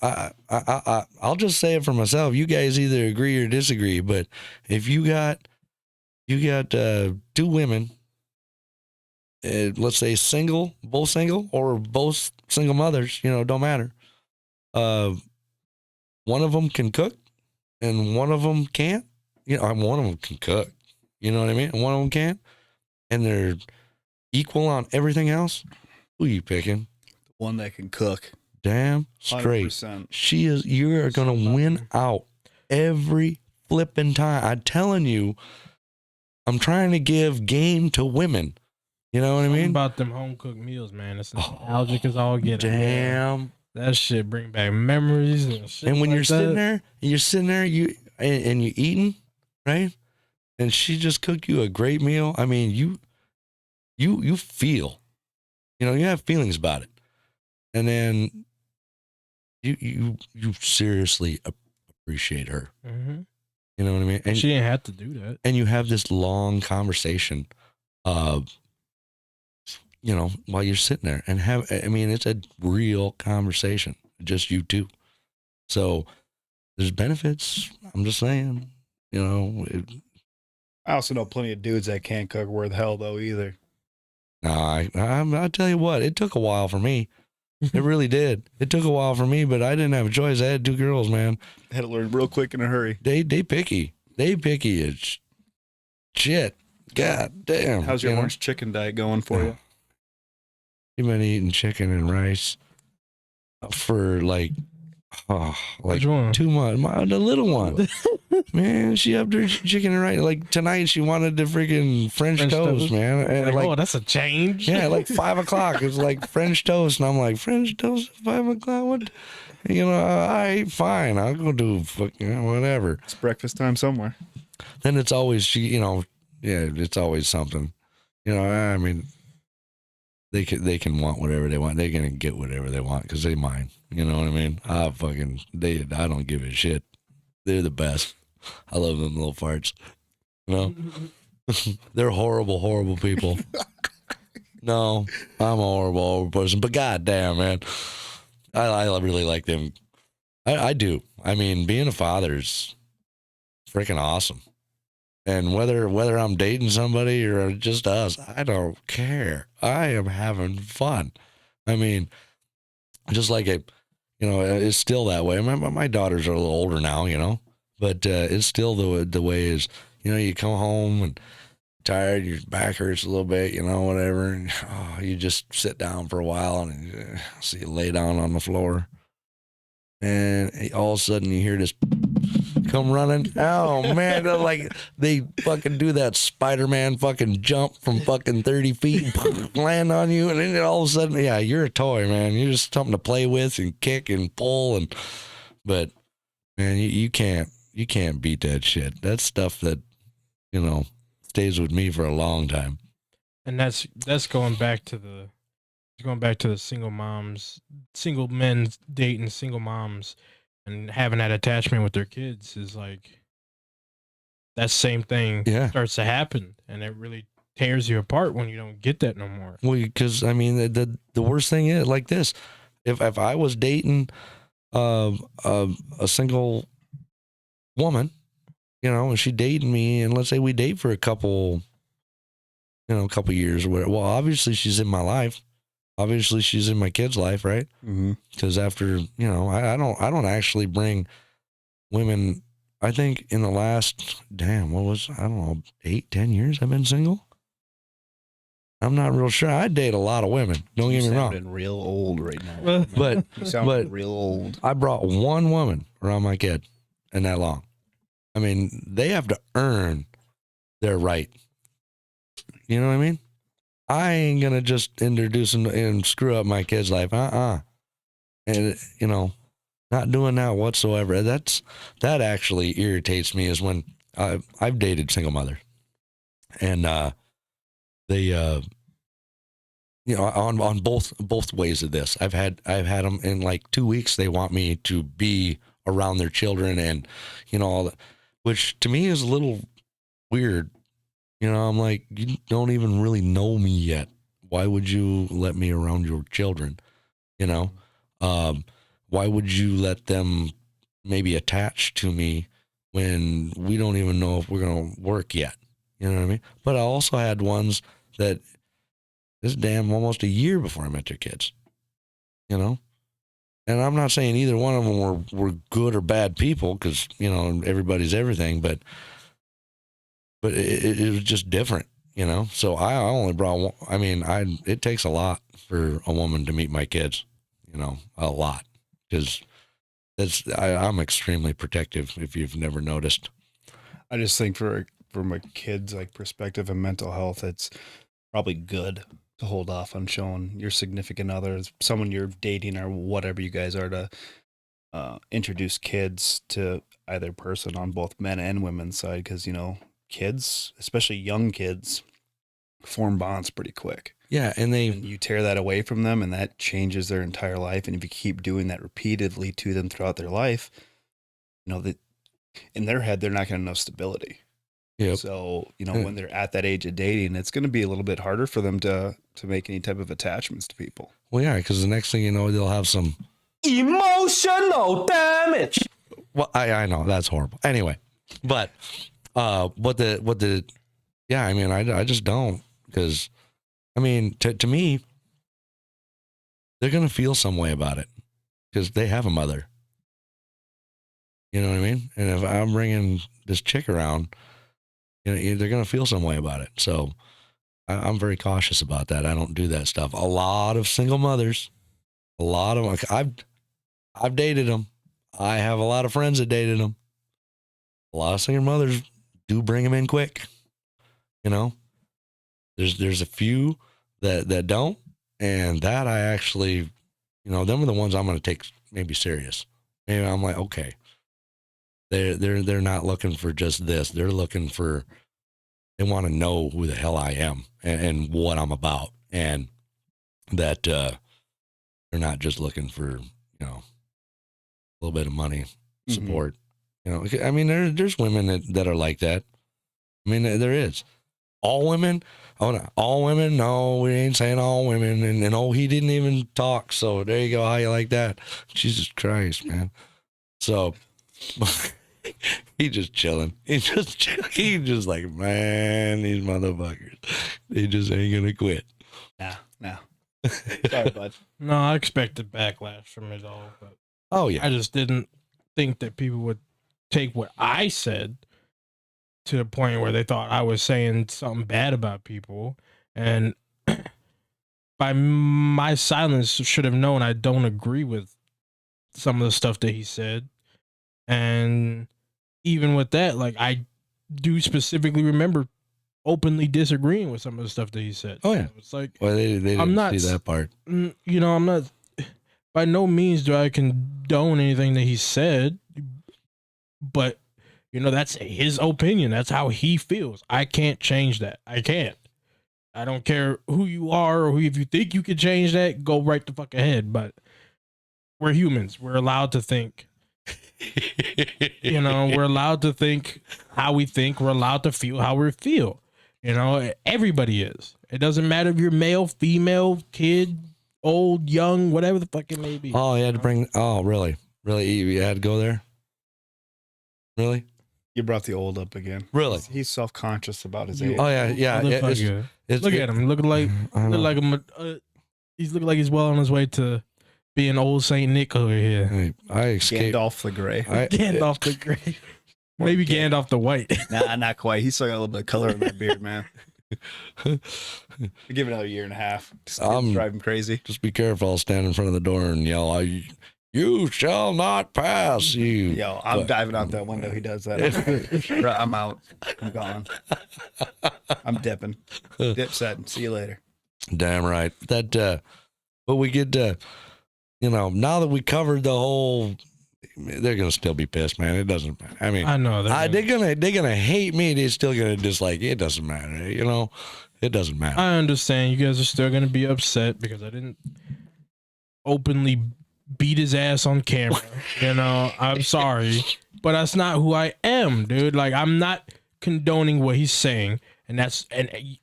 I'll just say it for myself. You guys either agree or disagree, but if you got You got two women, let's say both single, or both single mothers, don't matter. One of them can cook and one of them can't. One of them can cook. You know what I mean? And one of them can't. And they're equal on everything else. Who are you picking? The one that can cook. Damn straight. 100%. You are going to win out every flipping time. I'm telling you, I'm trying to give game to women. You know what I mean? About them home cooked meals, man. It's nostalgic as all get. Damn. That shit bring back memories and shit. And when like you're sitting there, you eating, right? And she just cooked you a great meal. I mean, you feel, you have feelings about it. And then you seriously appreciate her. Mm-hmm. You know what I mean? And she didn't have to do that. And you have this long conversation, while you're sitting there and it's a real conversation, just you two. So there's benefits. I'm just saying, I also know plenty of dudes that can't cook worth hell though either. No, I'll tell you what, it took a while for me. It really did. It took a while for me, but I didn't have a choice. I had two girls, man. Had to learn real quick in a hurry. They picky. They picky as shit. God damn. How's your orange chicken diet going for you? You've been eating chicken and rice for like 2 months. The little one. Man, she upped her chicken and rice. Like tonight, she wanted the freaking French toast, man. And oh, that's a change. Yeah, like 5 o'clock. It was like French toast. And I'm like, French toast at 5 o'clock? What? I fine. I'll go do whatever. It's breakfast time somewhere. Then it's always it's always something. I mean, they can want whatever they want. They're gonna get whatever they want because they mine. You know what I mean? I don't give a shit. They're the best. I love them little farts. They're horrible, horrible people. No, I'm a horrible person. But goddamn, man, I really like them. I do. I mean, being a father's freaking awesome. And whether I'm dating somebody or just us, I don't care. I am having fun. I mean, just like it's still that way. My daughters are a little older now, but it's still the way is, you come home and tired, your back hurts a little bit, whatever. And you just sit down for a while and so you lay down on the floor. And all of a sudden you hear this come running. Oh man, they fucking do that Spider-Man fucking jump from fucking 30 feet and land on you, and then all of a sudden, yeah, you're a toy, man. You're just something to play with and kick and pull, but man, you can't beat that shit. That's stuff that stays with me for a long time. And that's going back to the single moms, single men dating single moms and having that attachment with their kids is like that same thing starts to happen, and it really tears you apart when you don't get that no more. Well, because I mean the worst thing is like this: if I was dating a single woman, and she dated me, and let's say we date for a couple years or whatever. Well, obviously she's in my life. Obviously she's in my kid's life, right? Because after, I don't actually bring women. I think in the last, I don't know, 8-10 years I've been single. I'm not real sure. I date a lot of women. Don't get me wrong. You're real old right now. But you sound real old. I brought one woman around my kid and that long. I mean, they have to earn their right. You know what I mean? I ain't gonna just introduce them and screw up my kid's life. And not doing that whatsoever. That actually irritates me is when I've dated single mothers, and they on both ways of this. I've had them in like 2 weeks. They want me to be around their children and all that, which to me is a little weird. I'm like, you don't even really know me yet. Why would you let me around your children? Why would you let them maybe attach to me when we don't even know if we're going to work yet? You know what I mean? But I also had ones that this damn almost a year before I met their kids. You know? And I'm not saying either one of them were good or bad people, because, you know, everybody's everything, but it was just different, you know? So I only brought one. I mean, it takes a lot for a woman to meet my kids, you know, a lot, because I'm extremely protective, if you've never noticed. I just think from a kid's like perspective and mental health, it's probably good to hold off on showing your significant other, someone you're dating or whatever you guys are, to introduce kids to either person on both men and women's side, because, you know, kids, especially young kids, form bonds pretty quick. Yeah, and you tear that away from them, and that changes their entire life. And if you keep doing that repeatedly to them throughout their life, you know, that in their head, they're not going to know stability. Yep. So, you know, when they're at that age of dating, it's going to be a little bit harder for them to make any type of attachments to people. Well, yeah, because the next thing you know, they'll have some emotional damage. Well, I know that's horrible. Anyway, but what the yeah, I mean, I just don't, because I mean, to me, they're gonna feel some way about it because they have a mother. You know what I mean? And if I'm bringing this chick around, you know, they're gonna feel some way about it. So I'm very cautious about that. I don't do that stuff. A lot of single mothers, a lot of I've dated them. I have a lot of friends that dated them. A lot of single mothers do bring them in quick. You know, there's a few that don't, and that I actually, you know, them are the ones I'm going to take maybe serious. Maybe I'm like, okay, they're not looking for just this. They're looking for, they want to know who the hell I am and what I'm about, and that they're not just looking for, you know, a little bit of money, support. Mm-hmm. You know, I mean, there's women that are like that. I mean, there is. All women? Oh, no. All women? No, we ain't saying all women. And oh, he didn't even talk. So there you go. How you like that? Jesus Christ, man. So he just chilling. He just like, man, these motherfuckers, they just ain't gonna quit. No. Sorry, bud. No, I expected backlash from it all, but Oh yeah. I just didn't think that people would take what I said to the point where they thought I was saying something bad about people. And by my silence, should have known I don't agree with some of the stuff that he said. And even with that, like, I do specifically remember openly disagreeing with some of the stuff that he said. Oh yeah. So it's like, well, they didn't see that part. You know, I'm not, by no means do I condone anything that he said, but you know, that's his opinion. That's how he feels. I can't change that. I can't. I don't care who you are or who, if you think you can change that, go right the fuck ahead. But we're humans. We're allowed to think. You know, we're allowed to think how we think. We're allowed to feel how we feel. You know, everybody is. It doesn't matter if you're male, female, kid, old, young, whatever the fuck it may be. Oh, you had to bring. Oh, really? Really? You had to go there? Really? You brought the old up again. Really? He's self-conscious about his age. Oh yeah. Look at him. Look like he's looking like he's well on his way to being old Saint Nick over here. I escaped. Gandalf the Grey. Gandalf the Grey. Maybe Gandalf the White. Nah, not quite. He's still got a little bit of color in that beard, man. Give it another year and a half. Just drive him crazy. Just be careful. I'll stand in front of the door and yell, "You shall not pass, you." Yo, I'm diving out that window. He does that. I'm out. I'm gone. I'm dipping. Dip set. See you later. Damn right. That, but we get, you know, now that we covered the whole, they're gonna still be pissed, man. It doesn't matter. I mean, I know they're gonna hate me. They're still gonna dislike it. It doesn't matter. You know, it doesn't matter. I understand. You guys are still gonna be upset because I didn't openly beat his ass on camera. You know, I'm sorry, but that's not who I am, dude. Like, I'm not condoning what he's saying, and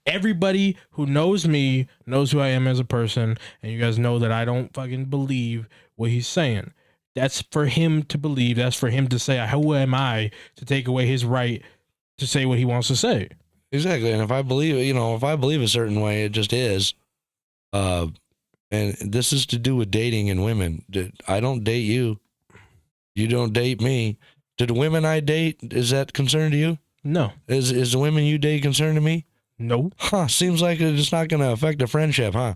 everybody who knows me knows who I am as a person, and you guys know that I don't fucking believe what he's saying. That's for him to believe. That's for him to say, who am I to take away his right to say what he wants to say? Exactly. And if I believe, if I believe a certain way, it just is. And this is to do with dating and women. I don't date you. You don't date me. Do the women I date, is that concern to you? No. Is the women you date concern to me? No. Huh. Seems like it's not going to affect a friendship, huh?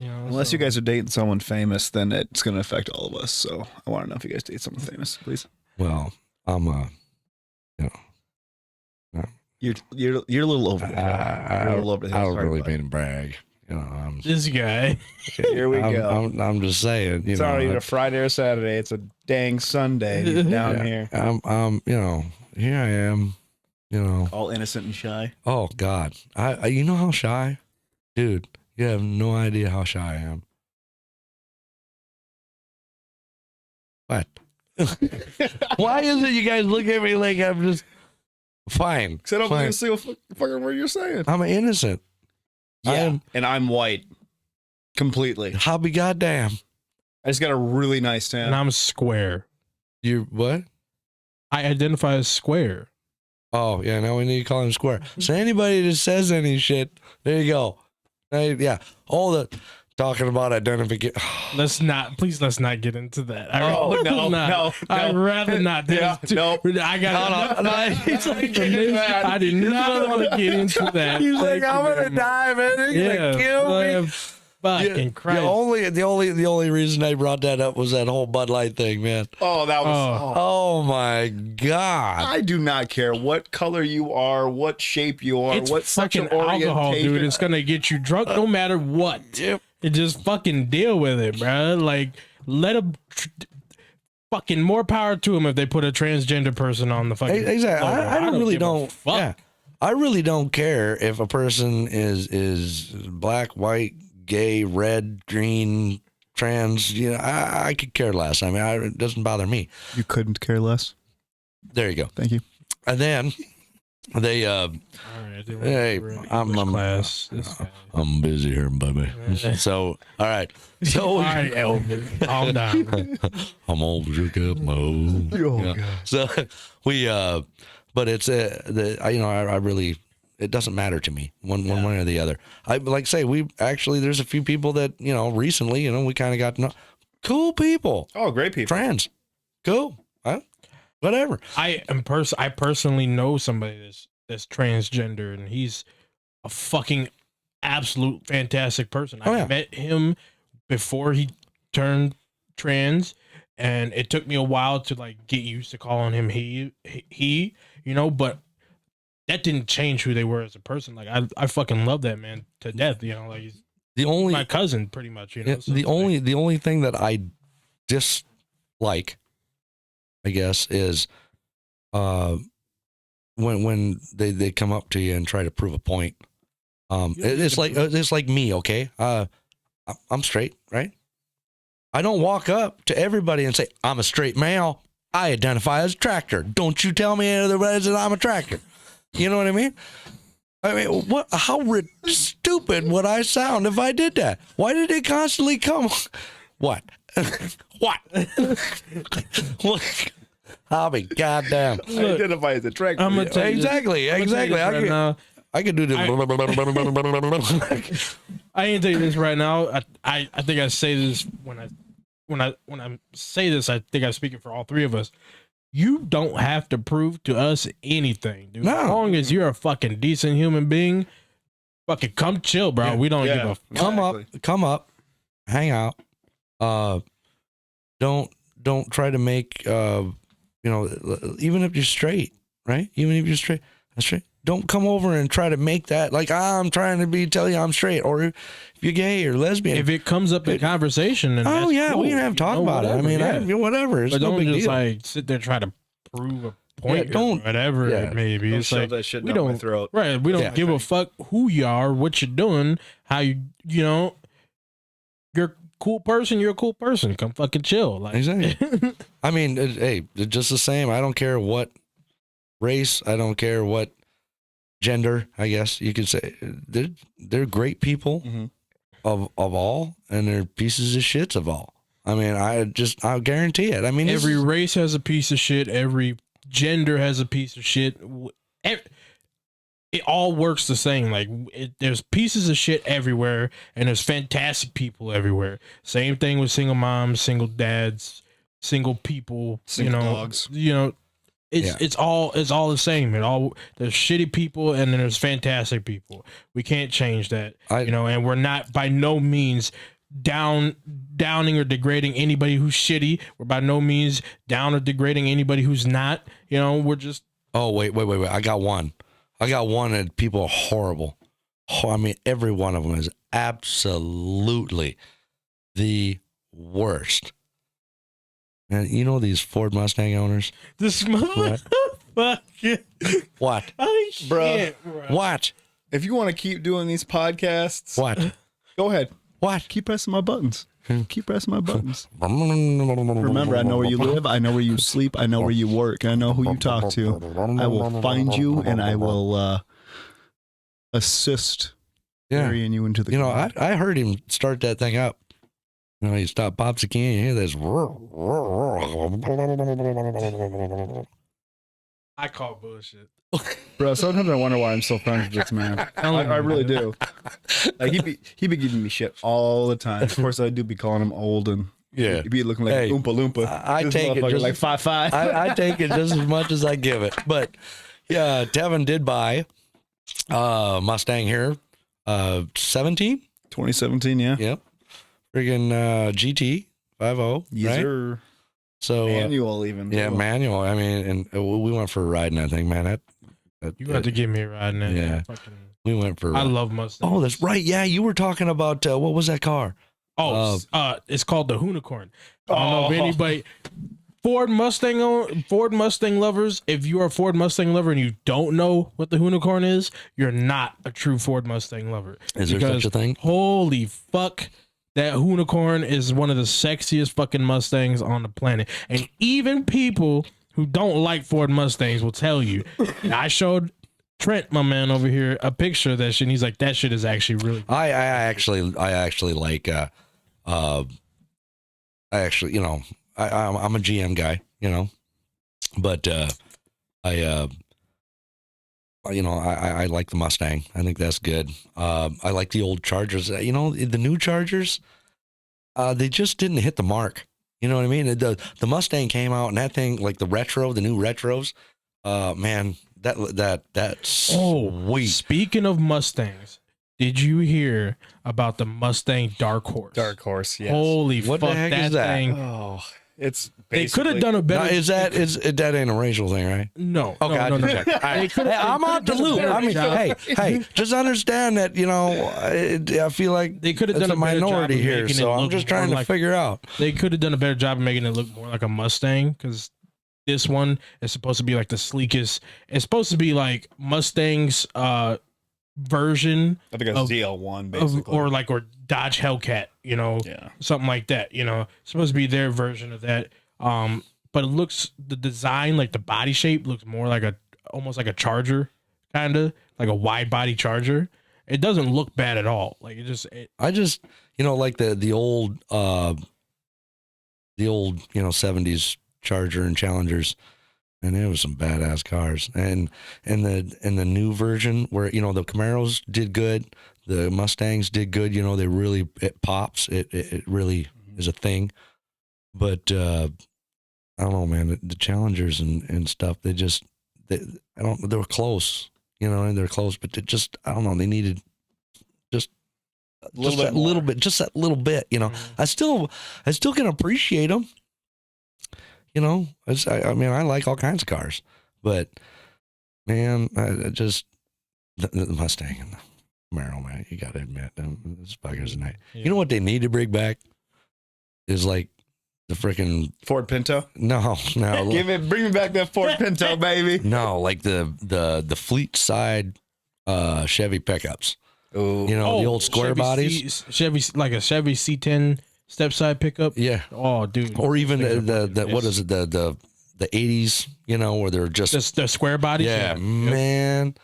Unless you guys are dating someone famous, then it's going to affect all of us. So I want to know if you guys date someone famous, please. Well, I'm You're a little over the hill. You're a little over the hill. I don't Sorry, really bud. mean to brag. I'm This guy. Here we go. I'm just saying. It's not even a Friday or Saturday. It's a dang Sunday down here. Here I am. All innocent and shy. Oh God, I you know how shy, dude. You have no idea how shy I am. What? Why is it you guys look at me like I'm just fine? Because I don't fine. believe a single fucking word you're saying. I'm innocent. Yeah, and I'm white. Completely. I'll be goddamn. I just got a really nice tan. And I'm square. You what? I identify as square. Oh yeah, now we need to call him square. So anybody that says any shit, there you go. Yeah, all the talking about identification. Let's not get into that. No. I'd rather not. Yeah, no. I got No, he's like, I did not want to get into that. he's like, I'm gonna die, man. He's gonna kill me. Fucking Christ. The only reason I brought that up was that whole Bud Light thing, man. Oh, that was. Oh my God. I do not care what color you are, what shape you are, It's what fucking sexual orientation. alcohol, dude. It's gonna get you drunk no matter what. Yep. And just fucking deal with it, bro. Like, let them. Fucking more power to them if they put a transgender person on the fucking. Exactly. logo. I really give a don't. fuck. Yeah. I really don't care if a person is black, white, gay, red, green, trans. I could care less. I mean, it doesn't bother me. You couldn't care less. There you go. Thank you. And then they All right, hey, I'm class. I'm busy here, baby. So all right. So All right, Elvis, calm down. I'm all shook up, mo. Oh, Yeah. So we but it's I really, it doesn't matter to me one way or the other. I like say there's a few people that recently we kind of got to know, cool people, Oh, great people. trans, cool, whatever. I personally know somebody that's transgender, and he's a fucking absolute fantastic person. Oh, I yeah. met him before he turned trans, and it took me a while to like get used to calling him he, but that didn't change who they were as a person. Like I fucking love that man to death, like he's The only my cousin pretty much, Yeah, so the it's only thing that I dislike, I guess, is when they come up to you and try to prove a point. It's like me, okay? I'm straight, right? I don't walk up to everybody and say I'm a straight male. I identify as a tractor. Don't you tell me otherwise that I'm a tractor. You know what I mean? I mean, what? How stupid would I sound if I did that? Why did it constantly come? What? What? What? I'll be goddamn. I identify as a tractor. I'm gonna tell you Exactly. I'm gonna tell you this right now. I could do this. I ain't tell you this right now. I think I say this when I say this, I think I'm speaking for all three of us. You don't have to prove to us anything, dude. No. As long as you're a fucking decent human being, fucking come chill, bro. We don't give a fuck. Come up, hang out. Don't try to make even if you're straight, right? Even if you're straight, don't come over and try to make that like I'm trying to tell you I'm straight, or if you're gay or lesbian. If it comes up in conversation, then that's cool. we can have talk about it. I mean, whatever. It's but no don't big just deal. like sit there and try to prove a point. don't- or whatever it may be. Don't It's shove like that shit we down my don't throat. right. We don't Yeah. give a fuck who you are, what you're doing, how you're a cool person. You're a cool person. Come fucking chill. Like Exactly. I mean, hey, it's just the same. I don't care what race. I don't care what gender. I guess you could say they're great people of all, and they're pieces of shits of all. I mean, I'll guarantee it. I mean, every race has a piece of shit. Every gender has a piece of shit. If it all works the same. Like there's pieces of shit everywhere, and there's fantastic people everywhere. Same thing with single moms, single dads, single people. Single dogs. It's all the same. There's shitty people and then there's fantastic people. We can't change that. And we're not by no means downing or degrading anybody who's shitty. We're by no means down or degrading anybody who's not. We're just. Oh wait! I got one, and people are horrible. I mean, every one of them is absolutely the worst. And these Ford Mustang owners. This motherfucker. What? Bro. What? If you want to keep doing these podcasts, What? Go ahead. What? Keep pressing my buttons. Keep pressing my buttons. Remember, I know where you live. I know where you sleep. I know where you work. I know who you talk to. I will find you and I will assist carrying you into the. I heard him start that thing up. He stopped, pops a can, you hear this. I call bullshit. Bro, sometimes I wonder why I'm still friends with this man. I really do. Like he be giving me shit all the time. Of course, I do be calling him old and he be looking like Oompa Loompa. I take it just like 5'5". I take it just as much as I give it. But yeah, Tevin did buy Mustang here, 2017, yeah. Yep. Friggin' GT 50, Yes, right? sir. So Manual even. Yeah, manual. I mean, and we went for a ride in that thing, man. You have to give me a ride now. Yeah. We went for a ride. I love Mustangs. Oh, that's right. Yeah, you were talking about what was that car? It's called the Hoonicorn. I don't know if anybody Ford Mustang lovers, if you are a Ford Mustang lover and you don't know what the Hoonicorn is, you're not a true Ford Mustang lover. Is there such a thing? Holy fuck. That Hoonicorn is one of the sexiest fucking Mustangs on the planet. And even people who don't like Ford Mustangs will tell you. I showed Trent, my man over here, a picture of that shit, and he's like, that shit is actually really good. I actually like I'm a GM guy, but I like the Mustang. I think that's good. I like the old Chargers. The new Chargers, they just didn't hit the mark. You know what I mean? The Mustang came out and that thing, like the new retros, man, that's sweet. Speaking of Mustangs, did you hear about the Mustang Dark Horse? Dark Horse, yes. Holy What fuck, the heck that is that? thing. Oh, it's They could have done a better. Now, that ain't a racial thing, right? No. Okay, no. I'm out the loop. I mean, hey, just understand that I feel like they could have done a minority here, so I'm just trying to figure out. They could have done a better job of making it look more like a Mustang, because this one is supposed to be like the sleekest. It's supposed to be like Mustang's version. I think it's DL1 basically, or Dodge Hellcat, something like that. It's supposed to be their version of that. But it looks, the design, like the body shape, looks more like almost like a Charger, kind of like a wide body Charger. It doesn't look bad at all. Like I just like the old 70s Charger and Challengers. And it was some badass cars, and the new version where the Camaros did good, the Mustangs did good. They really, it pops. It really is a thing. But I don't know, man. The Challengers and stuff, they were close, and they're close, but I don't know. They needed just that little bit. I still can appreciate them. I mean, I like all kinds of cars, but man, the Mustang and the Camaro, man, you got to admit, this fucker's nice. Yeah. You know what they need to bring back is like the freaking Ford Pinto. No. Bring me back that Ford Pinto, baby. No, like the fleet side Chevy pickups. Oh, the old square bodies. Chevy, like a Chevy C10. Step side pickup. Yeah. Oh, dude. Or even the what is it, the 80s, where they're just the square bodies. Yeah, man.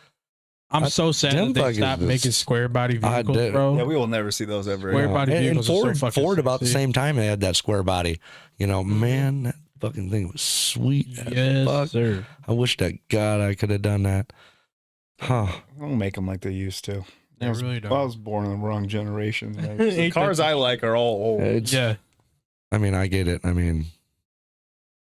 I'm so sad that they stopped making square body vehicles, bro. Yeah, we will never see those ever. Square body vehicles. And Ford about sexy. the same time they had that square body. Man, that fucking thing was sweet. Yes, sir. I wish that God I could have done that. Huh. Don't make them like they used to. They really don't. I was born in the wrong generation. The cars I like are all old. Yeah. I mean, I get it. I mean,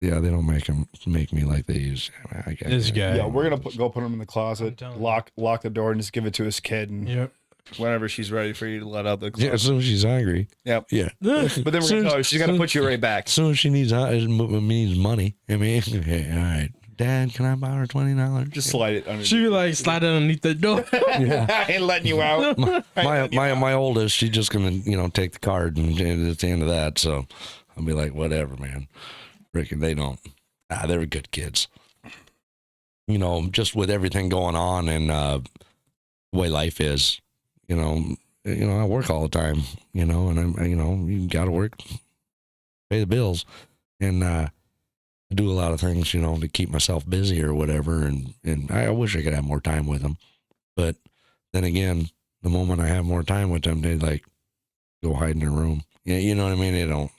yeah, they don't make me like they used. I get This it. guy. Yeah, we're gonna put them in the closet, telling lock the door, and just give it to his kid. And Yep. whenever she's ready for you to let out the closet. Yeah, as soon as she's hungry. Yep. Yeah. But then we're gonna tell her she's gonna put you right back. As soon as she needs money. I mean, hey, all right, Dad, can I borrow her $20? Just slide it under. She be like slide it underneath the door. I ain't letting you out. my oldest, she's just gonna take the card and it's the end of that. So I'll be like, whatever, man. Freaking, they don't. They're good kids. Just with everything going on and the way life is, I work all the time, and I'm, you got to work, pay the bills, and I do a lot of things, to keep myself busy or whatever. And I wish I could have more time with them, but then again, the moment I have more time with them, they like go hide in their room. Yeah, you know what I mean? They don't.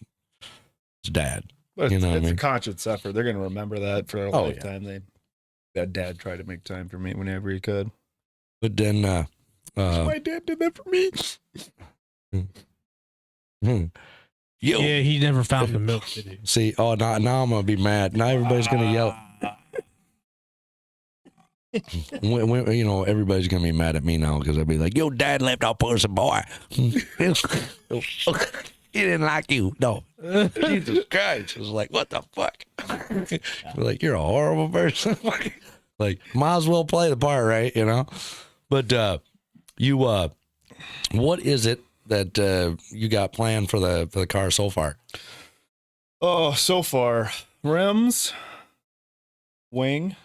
It's Dad. But You know what I it's mean? a conscious effort. They're gonna remember that for their Oh, lifetime. That dad tried to make time for me whenever he could. But then, My dad did that for me. Yo. Yeah, he never found the milk, did he? See, now I'm gonna be mad. Now everybody's gonna yell. Everybody's gonna be mad at me now because I'll be like, "Yo, Dad left our person, boy. He didn't like you." No, Jesus Christ! It was like, what the fuck? Like, you're a horrible person. Like, might as well play the part, right? But what is it that you got planned for the car so far? Oh, so far, rims, wing.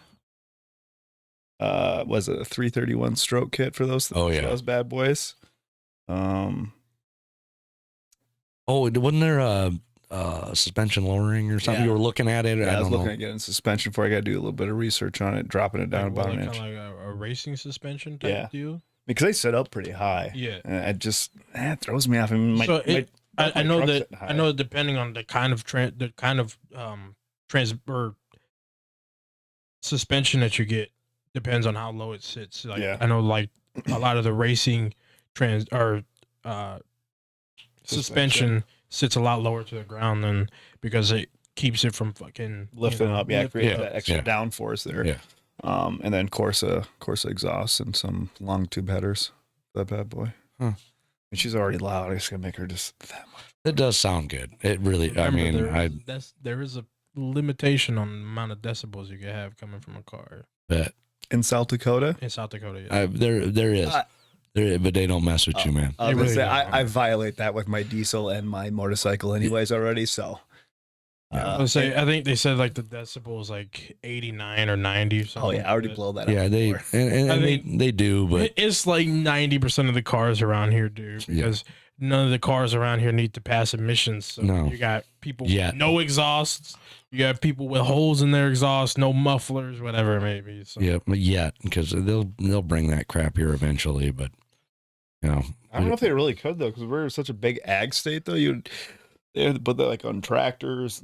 Was it a 331 stroke kit for those? Oh, yeah. for those bad boys. Oh, wasn't there a suspension lowering or something? Yeah. You were looking at it. I was don't looking know. at getting suspension before I got to do a little bit of research on it, dropping it down about an inch. Kind of like a racing suspension type deal. Because they sit up pretty high. Yeah. And it just throws me off. I mean, I know truck's that sitting high. I know that depending on the kind of suspension that you get depends on how low it sits. Like Yeah. I know like a lot of the racing suspension sits a lot lower to the ground than because it keeps it from fucking lifting up. Yeah, create up. that extra Yeah. downforce there. Yeah. And then Corsa exhaust and some long tube headers. That bad boy. Huh. And she's already loud. I just gotta make her just that much. It does sound good. It really. There is a limitation on the amount of decibels you can have coming from a car bet In South Dakota, in South Dakota. Yeah. there is. But they don't mess with you, man. I was They gonna really say, don't. I violate that with my diesel and my motorcycle anyways already. So I think they said like the decibels like 89 or 90 or something. oh yeah, I already blow that Yeah, up they before. and I they do, but It's like 90% of the cars around here do because none of the cars around here need to pass emissions. So No. you got people Yeah. with no exhausts. You got people with holes in their exhaust, no mufflers, whatever it may be. So. yeah, but yet because they'll bring that crap here eventually, but I don't know if they really could though, because we're such a big ag state though. They have to put that like on tractors,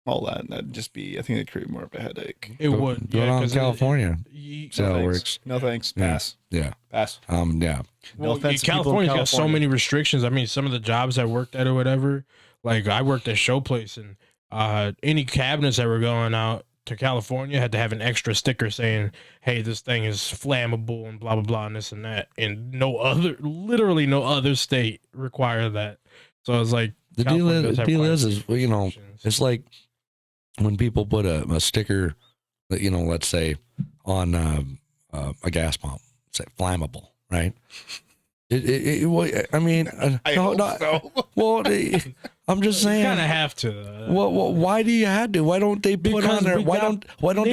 all that. And that'd just be. I think it'd create more of a headache. It would. go down to 'cause California. you- So no it thanks. works. No thanks. Yeah. Pass. Yeah. Pass. Yeah. Well, offense to people in California's got so California. many restrictions. I mean, some of the jobs I worked at or whatever, like I worked at Showplace, and any cabinets that were going out to California had to have an extra sticker saying, "Hey, this thing is flammable," and blah blah blah, and this and that. And literally no other state require that. So it's like The California does have deal quite a is, few restrictions. it's like when people put a sticker, that, let's say on a gas pump, say flammable, right? I mean, I no, hope no, so. well, I'm just you saying. kind of have to. Well, why do you have to? Why don't they put Because on there? we Why got don't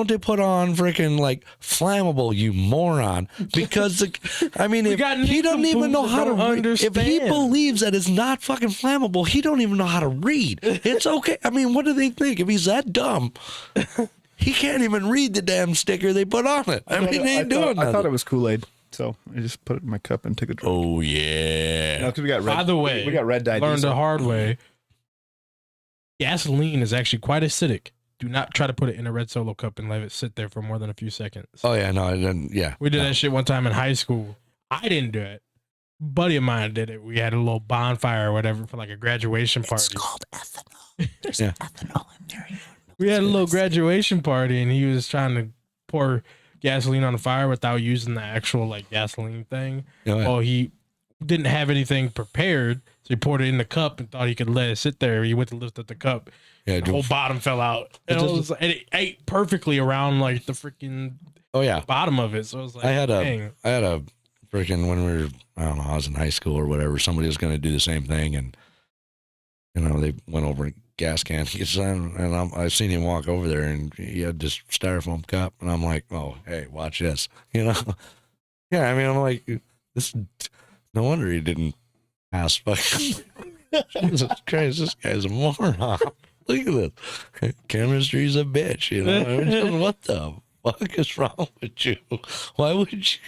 they put on freaking like flammable? You moron! Because if got he doesn't even know nincompoops how to that don't read, if he understand. believes that it's not fucking flammable, he don't even know how to read. It's okay. I mean, what do they think? If he's that dumb, he can't even read the damn sticker they put on it. I mean, they ain't doing nothing. I thought it was Kool-Aid, so I just put it in my cup and took a drink. Oh yeah. Because we got red. By the way, we got red dye. learned diesel. the hard way. Gasoline is actually quite acidic. do not try to put it in a red Solo cup and let it sit there for more than a few seconds. Oh yeah, no, I didn't. Yeah, We did that shit one time in high school. I didn't do it. A buddy of mine did it. We had a little bonfire or whatever for like a graduation party. It's called ethanol. There's ethanol in there. We had a little graduation party, and he was trying to pour gasoline on the fire without using the actual like gasoline thing. Oh, yeah. Well, he didn't have anything prepared, so he poured it in the cup and thought he could let it sit there. He went to lift up the cup. Yeah, The whole bottom fell out. And it ate perfectly around like the freaking oh yeah, bottom of it. So it was like, I had dang. a freaking when we were, I don't know, I was in high school or whatever. Somebody was going to do the same thing, and they went over a gas can, and I seen him walk over there, and he had this styrofoam cup, and I'm like, oh hey, watch this, Yeah, I mean, I'm like, this. No wonder he didn't pass. Fucking Jesus Christ, this guy's a moron. Look at this. Chemistry's a bitch, I mean, what the fuck is wrong with you? Why would you?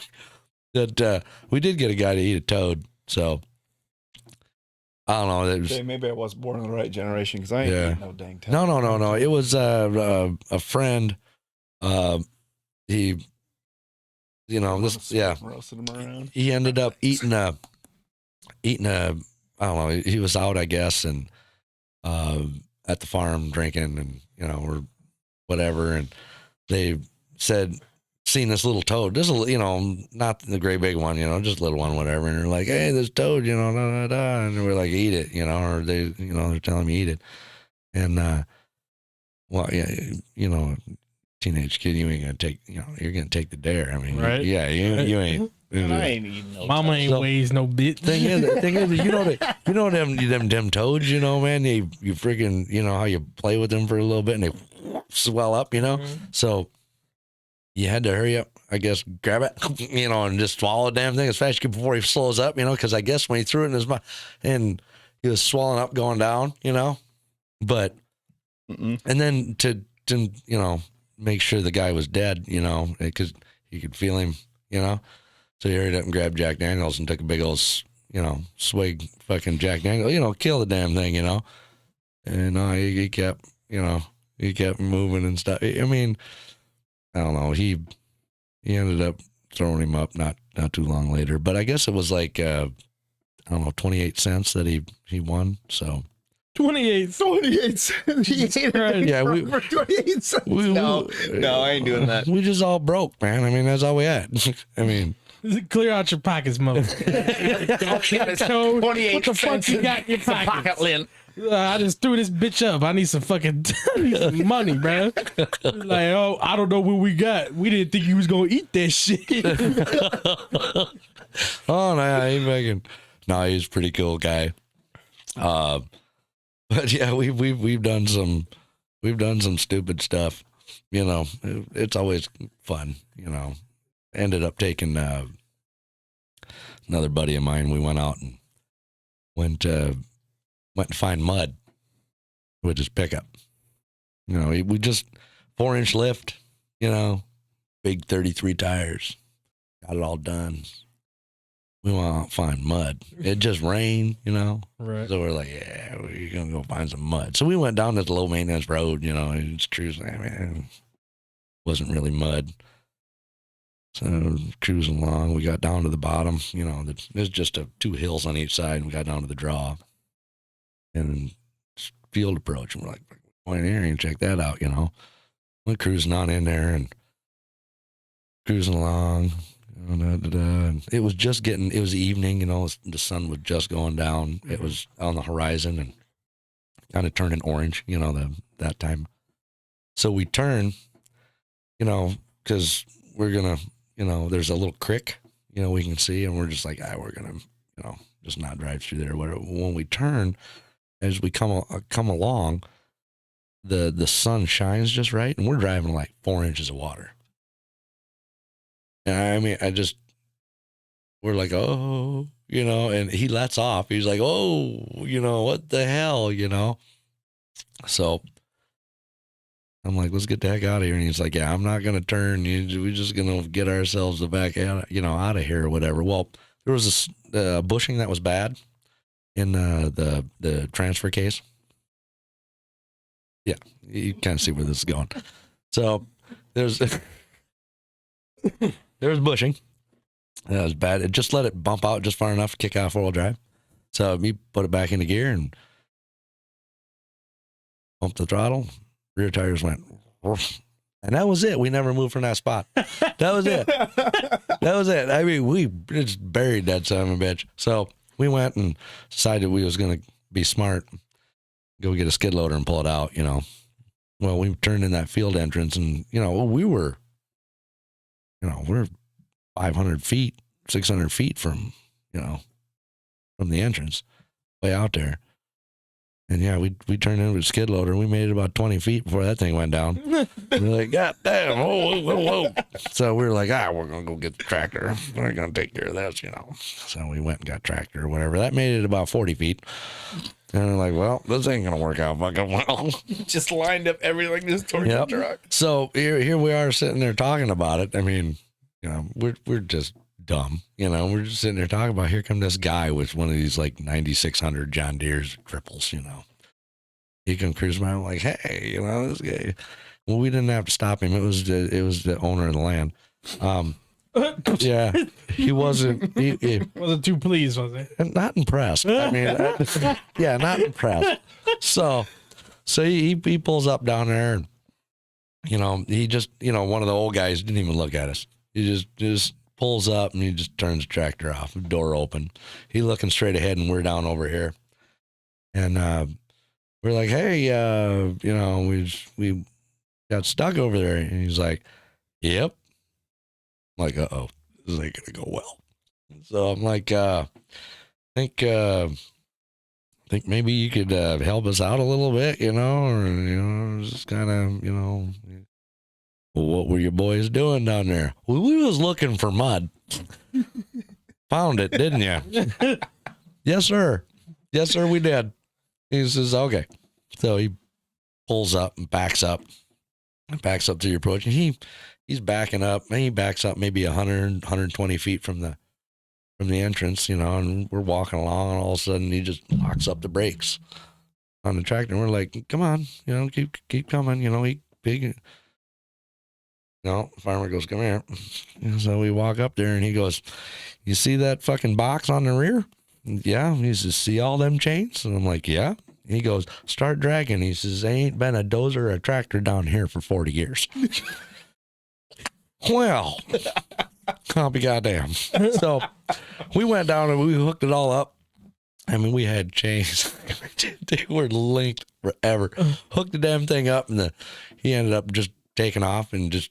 That we did get a guy to eat a toad, so I don't know. It was, Okay, maybe I was born in the right generation because I ain't eating no dang toad. no. It was a friend. He, Roasted them around. he ended up eating a. I don't know. He was out, I guess, and at the farm drinking, and or whatever, and they said seen this little toad. This little, not the great big one, just a little one, whatever. And they're like, hey, this toad, da da da, and we're like, eat it, or they, they're telling me eat it, and well, yeah, teenage kid, you ain't gonna take, you're gonna take the dare. I mean, Right. yeah, you ain't. I ain't eating no Mama ain't weighs no bitch. Thing is, them toads, man. You freaking, how you play with them for a little bit and they swell up, So you had to hurry up, I guess, grab it, and just swallow the damn thing as fast as you can before he slows up, because I guess when he threw it in his mouth and he was swallowing up, going down, but and then to make sure the guy was dead, because you could feel him, So he hurried up and grabbed Jack Daniels and took a big old, swig fucking Jack Daniels, kill the damn thing, And he kept, he kept moving and stuff. I mean, I don't know. He ended up throwing him up not too long later. But I guess it was like, I don't know, 28 cents that he won. So 28 cents. He ate it yeah, for 28 cents. No, I ain't doing that. We just all broke, man. I mean, that's all we had. I mean, Clear out your pockets, mother. 28 what the fuck you got in your pocket lint? I just threw this bitch up. I need some fucking money, man. Like, oh, I don't know what we got. We didn't think you was gonna eat that shit. Oh no, he's a pretty cool guy. But yeah, we've done some stupid stuff. It's always fun. Ended up taking another buddy of mine. We went out and went to find mud with his pickup. We just 4-inch lift. Big 33 tires. Got it all done. We went out and find mud. It just rained, Right. So we're like, yeah, we're gonna go find some mud. So we went down this low maintenance road, and it's cruising. Man, wasn't really mud. So cruising along, we got down to the bottom. There's just two hills on each side, and we got down to the draw, and field approach, and we're like, point in here and check that out. Went cruising on in there and cruising along. And it was just it was evening, the sun was just going down. It was on the horizon and kind of turning orange, that time. So we turn, because we're gonna, there's a little creek, we can see, and we're just like, we're gonna, just not drive through there. Whatever. When we turn, as we come along, the sun shines just right, and we're driving like 4 inches of water. And I mean, we're like, oh, and he lets off. He's like, oh, what the hell, So I'm like, let's get the heck out of here. And he's like, yeah, I'm not going to turn. We're just going to get ourselves back out, out of here or whatever. Well, there was this bushing that was bad in the transfer case. Yeah. you kind of see where this is going. So there's bushing. That was bad. It just let it bump out just far enough to kick out 4-wheel drive. So we put it back into gear and pumped the throttle. Rear tires went, and that was it. We never moved from that spot. That was it. That was it. I mean, we just buried that son of a bitch. So we went and decided we was going to be smart, go get a skid loader and pull it out, you know. Well, we turned in that field entrance and, you know, we're 500 feet, 600 feet from, you know, from the entrance way out there. And yeah, we turned into a skid loader. We made it about 20 feet before that thing went down. We're like, God damn, whoa. So we were like, we're going to go get the tractor. We're going to take care of this, you know. So we went and got tractor or whatever. That made it about 40 feet. And we're like, well, this ain't going to work out fucking well. Just lined up everything just towards the truck. So here we are sitting there talking about it. I mean, you know, we're just dumb, you know. We're just sitting there talking about, here come this guy with one of these like 9600 John Deere's triples, you know. He come cruising by. I'm like, hey, you know, this guy. Well, we didn't have to stop him. It was the owner of the land. Yeah, he wasn't. He wasn't too pleased, was it? Not impressed. I mean, yeah, not impressed. So he pulls up down there, and you know, he just, you know, one of the old guys didn't even look at us. He just pulls up and he just turns the tractor off, door open. He looking straight ahead and we're down over here. And we're like, hey, you know, we got stuck over there. And he's like, yep. I'm like, uh-oh, this ain't gonna go well. So I'm like, I think maybe you could help us out a little bit, you know, or, you know, just kind of, you know, well, what were you boys doing down there? Well, we was looking for mud. Found it, didn't you? Yes, sir. Yes, sir, we did. He says, okay. So he pulls up and backs up to the approach. And he's backing up. And he backs up maybe 100, 120 feet from the entrance, you know, and we're walking along, and all of a sudden he just locks up the brakes on the tractor. And we're like, come on, you know, keep coming, you know, No, farmer goes, come here. And so we walk up there and he goes, you see that fucking box on the rear? Yeah. He says, see all them chains? And I'm like, yeah. And he goes, start dragging. He says, there ain't been a dozer or a tractor down here for 40 years. Well, I'll be goddamn. So we went down and we hooked it all up. I mean, we had chains. They were linked forever. Hooked the damn thing up, and he ended up just taking off, and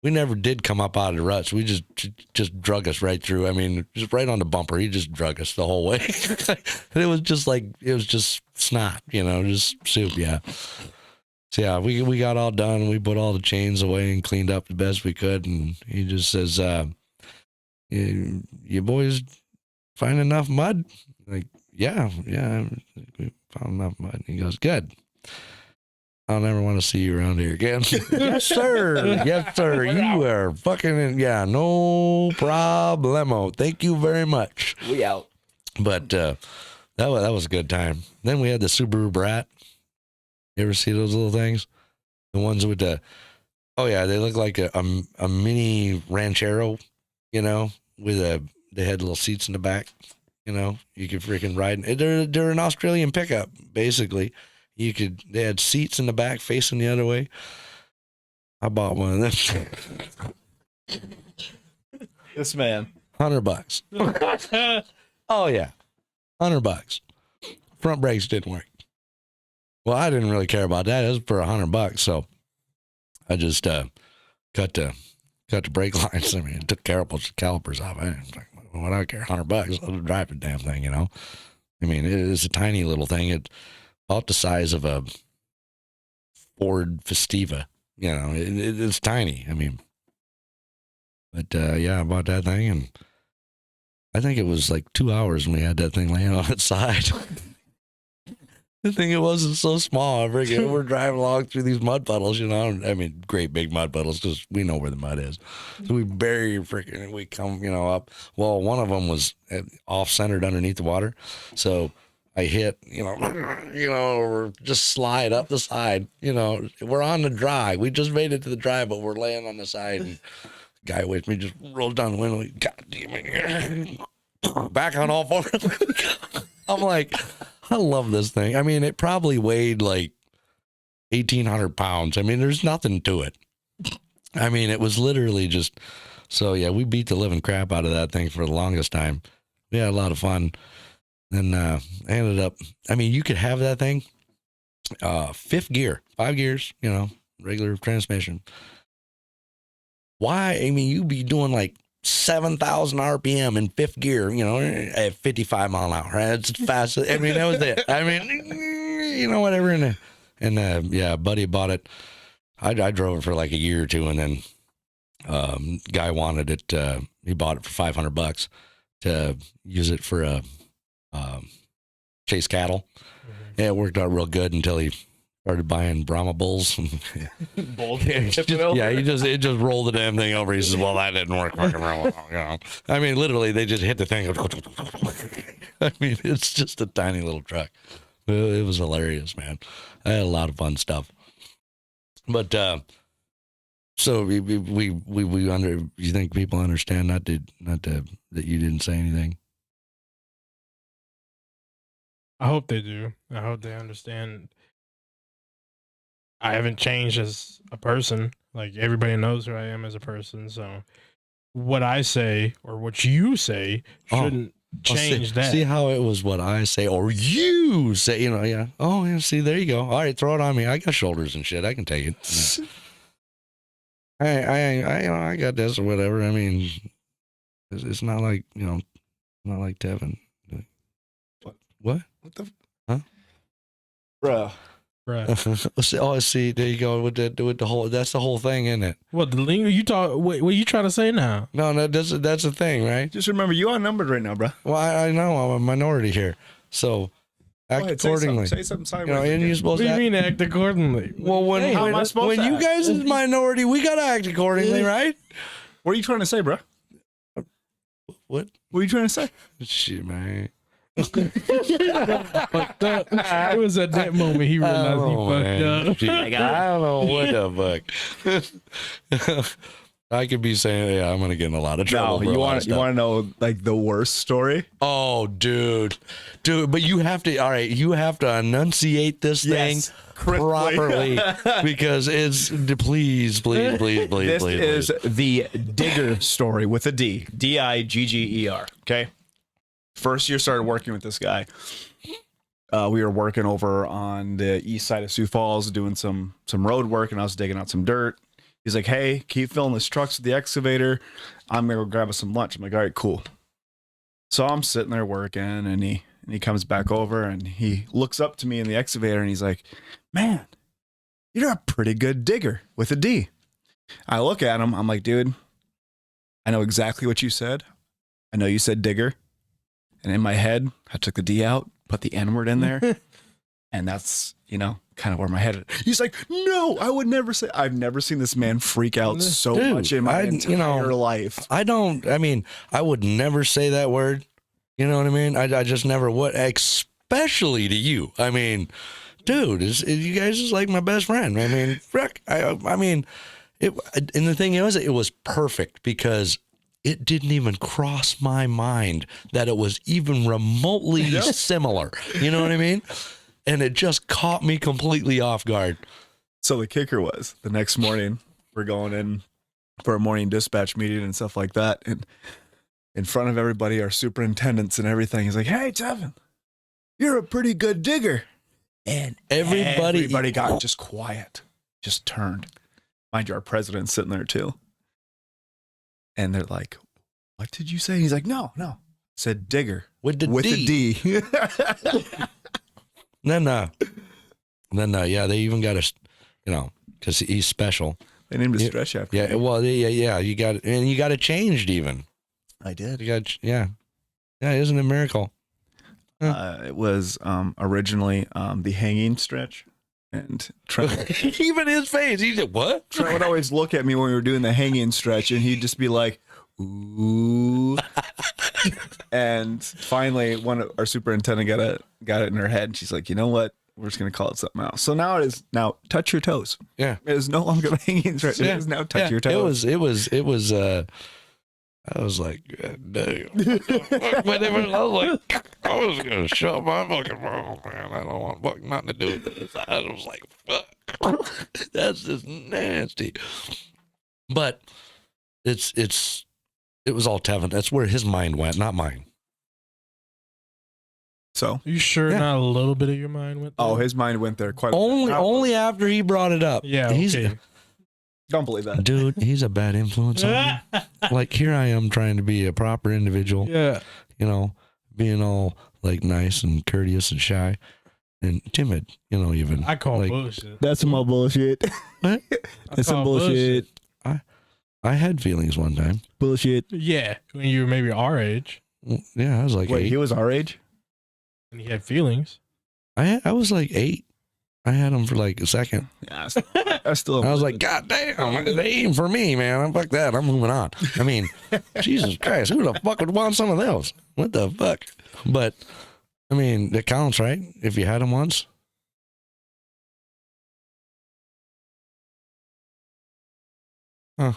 we never did come up out of the ruts. We just drug us right through. I mean, just right on the bumper. He just drug us the whole way. And it was just snot, you know, just soup. Yeah. So yeah, we got all done. We put all the chains away and cleaned up the best we could. And he just says, you boys find enough mud? Like, yeah, we found enough mud. And he goes, good. I'll never want to see you around here again. Yes, sir. Yes, sir. You are fucking, no problemo. Thank you very much. We out. But that was a good time. Then we had the Subaru Brat. You ever see those little things? The ones with they look like a mini Ranchero, you know, they had little seats in the back, you know, you could freaking ride. They're an Australian pickup, basically. They had seats in the back facing the other way. I bought one of them. This man. $100. Oh yeah. $100. Front brakes didn't work. Well, I didn't really care about that. It was for $100. So I just cut the brake lines. I mean, it took calipers off. I was like, well, I don't care. $100. I'll drive the damn thing, you know. I mean, it is a tiny little thing. It's about the size of a Ford Festiva. You know, it's tiny. I mean, but I bought that thing, and I think it was like 2 hours when we had that thing laying on its side. The thing, it wasn't so small. We're driving along through these mud puddles, you know. I mean, great big mud puddles, because we know where the mud is. So we bury we come, you know, up. Well, one of them was off-centered underneath the water. So I hit, or just slide up the side. We're on the drive. We just made it to the drive, but we're laying on the side. And guy with me just rolls down the window. God damn it. Back on all fours. I'm like, I love this thing. I mean, it probably weighed like 1,800 pounds. I mean, there's nothing to it. I mean, it was literally just, so yeah, we beat the living crap out of that thing for the longest time. We had a lot of fun. And I ended up, I mean, you could have that thing, 5th gear, 5 gears, regular transmission. Why? I mean, you'd be doing like 7,000 RPM in 5th gear, at 55 mile an hour. That's fast. I mean, that was it. I mean, whatever. And yeah, buddy bought it. I drove it for like a year or two, and then guy wanted it. He bought it for $500 to use it for chase cattle. Mm-hmm. Yeah, it worked out real good until he started buying Brahma bulls. Bulls? It just rolled the damn thing over. He says, well, that didn't work fucking real well. I mean, literally, they just hit the thing. I mean, it's just a tiny little truck. It was hilarious, man. I had a lot of fun stuff. But so we you think people understand not that you didn't say anything? I hope they do. I hope they understand. I haven't changed as a person. Like, everybody knows who I am as a person. So what I say or what you say shouldn't change that. See how it was what I say or you say, yeah. Oh, yeah, see, there you go. All right, throw it on me. I got shoulders and shit. I can take it. I got this or whatever. I mean, it's not like, not like Tevin. What? What the? Huh? Bruh. Oh, see, there you go with the whole. That's the whole thing, isn't it? What, the lingo you talk? What are you trying to say now? No, that's the thing, right? Just remember, you outnumbered right now, bruh. Well, I know I'm a minority here, so act accordingly. Say something sideways. And you're supposed What do to. you mean act accordingly? Well, when how am I supposed to you act? guys is minority, we gotta act accordingly, right? What are you trying to say, bruh? What? What are you trying to say? Shit, man. Fucked up. It was at that moment he realized he fucked up. I don't know what the fuck. I could be saying, yeah, I'm gonna get in a lot of trouble. No, you want to know like the worst story? Oh, dude, but you have to. All right, you have to enunciate this thing properly because it's please. This is the Digger story with a D, Digger. Okay. First year started working with this guy. We were working over on the east side of Sioux Falls doing some road work, and I was digging out some dirt. He's like, hey, keep filling this trucks with the excavator. I'm gonna go grab us some lunch. I'm like, all right, cool. So I'm sitting there working, and he comes back over and he looks up to me in the excavator and he's like, man, you're a pretty good digger with a D. I look at him, I'm like, dude, I know exactly what you said. I know you said digger. And in my head, I took the D out, put the N word in there. And that's, kind of where my head is. He's like, no, I would never say. I've never seen this man freak out so much in my entire life. I would never say that word. You know what I mean? I just never would, especially to you. I mean, dude, you guys is like my best friend. I mean, frick. I mean, and the thing is, it was perfect because it didn't even cross my mind that it was even remotely similar. You know what I mean? And it just caught me completely off guard. So the kicker was the next morning, we're going in for a morning dispatch meeting and stuff like that. And in front of everybody, our superintendents and everything, he's like, hey, Tevin, you're a pretty good digger. And everybody got just quiet, just turned. Mind you, our president's sitting there too. And they're like, what did you say? He's like, no. I said digger. With the D. Then, yeah, they even got because he's special. They named a stretch after me. Well, yeah, you got it. And you got it changed even. I did. Yeah, isn't it a miracle? It was originally the hanging stretch. And Trent, even his face, he said, what? Trent would always look at me when we were doing the hanging stretch, and he'd just be like, ooh. And finally, our superintendent got it in her head, and she's like, you know what? We're just gonna call it something else. So now it is touch your toes. Yeah. It is no longer hanging. Right. It is now touch your toes. It was. I was like, God damn. Whatever. I was like, I was gonna shut my fucking mouth, man. I don't want fucking nothing to do with this. I was like, fuck, that's just nasty. But it was all Tevin. That's where his mind went, not mine. So You sure Yeah. not a little bit of your mind went there? oh, his mind went there quite. Only after he brought it up. Yeah, he's okay. Don't believe that. dude. He's a bad influence on me. Like here I am trying to be a proper individual. Yeah. You know, being all like nice and courteous and shy and timid. You know, even I call like, bullshit. That's some more bullshit. What? That's some call bullshit. I had feelings one time. Bullshit. Yeah, when you were maybe our age Yeah, I was like Wait, 8. he was our age? and you had feelings. I was like 8. I had him for like a second. Yeah, I still. I was like, God damn, they ain't for me, man. Fuck that. I'm moving on. I mean, Jesus Christ, who the fuck would want some of those? What the fuck? But I mean, it counts, right? If you had them once. Huh.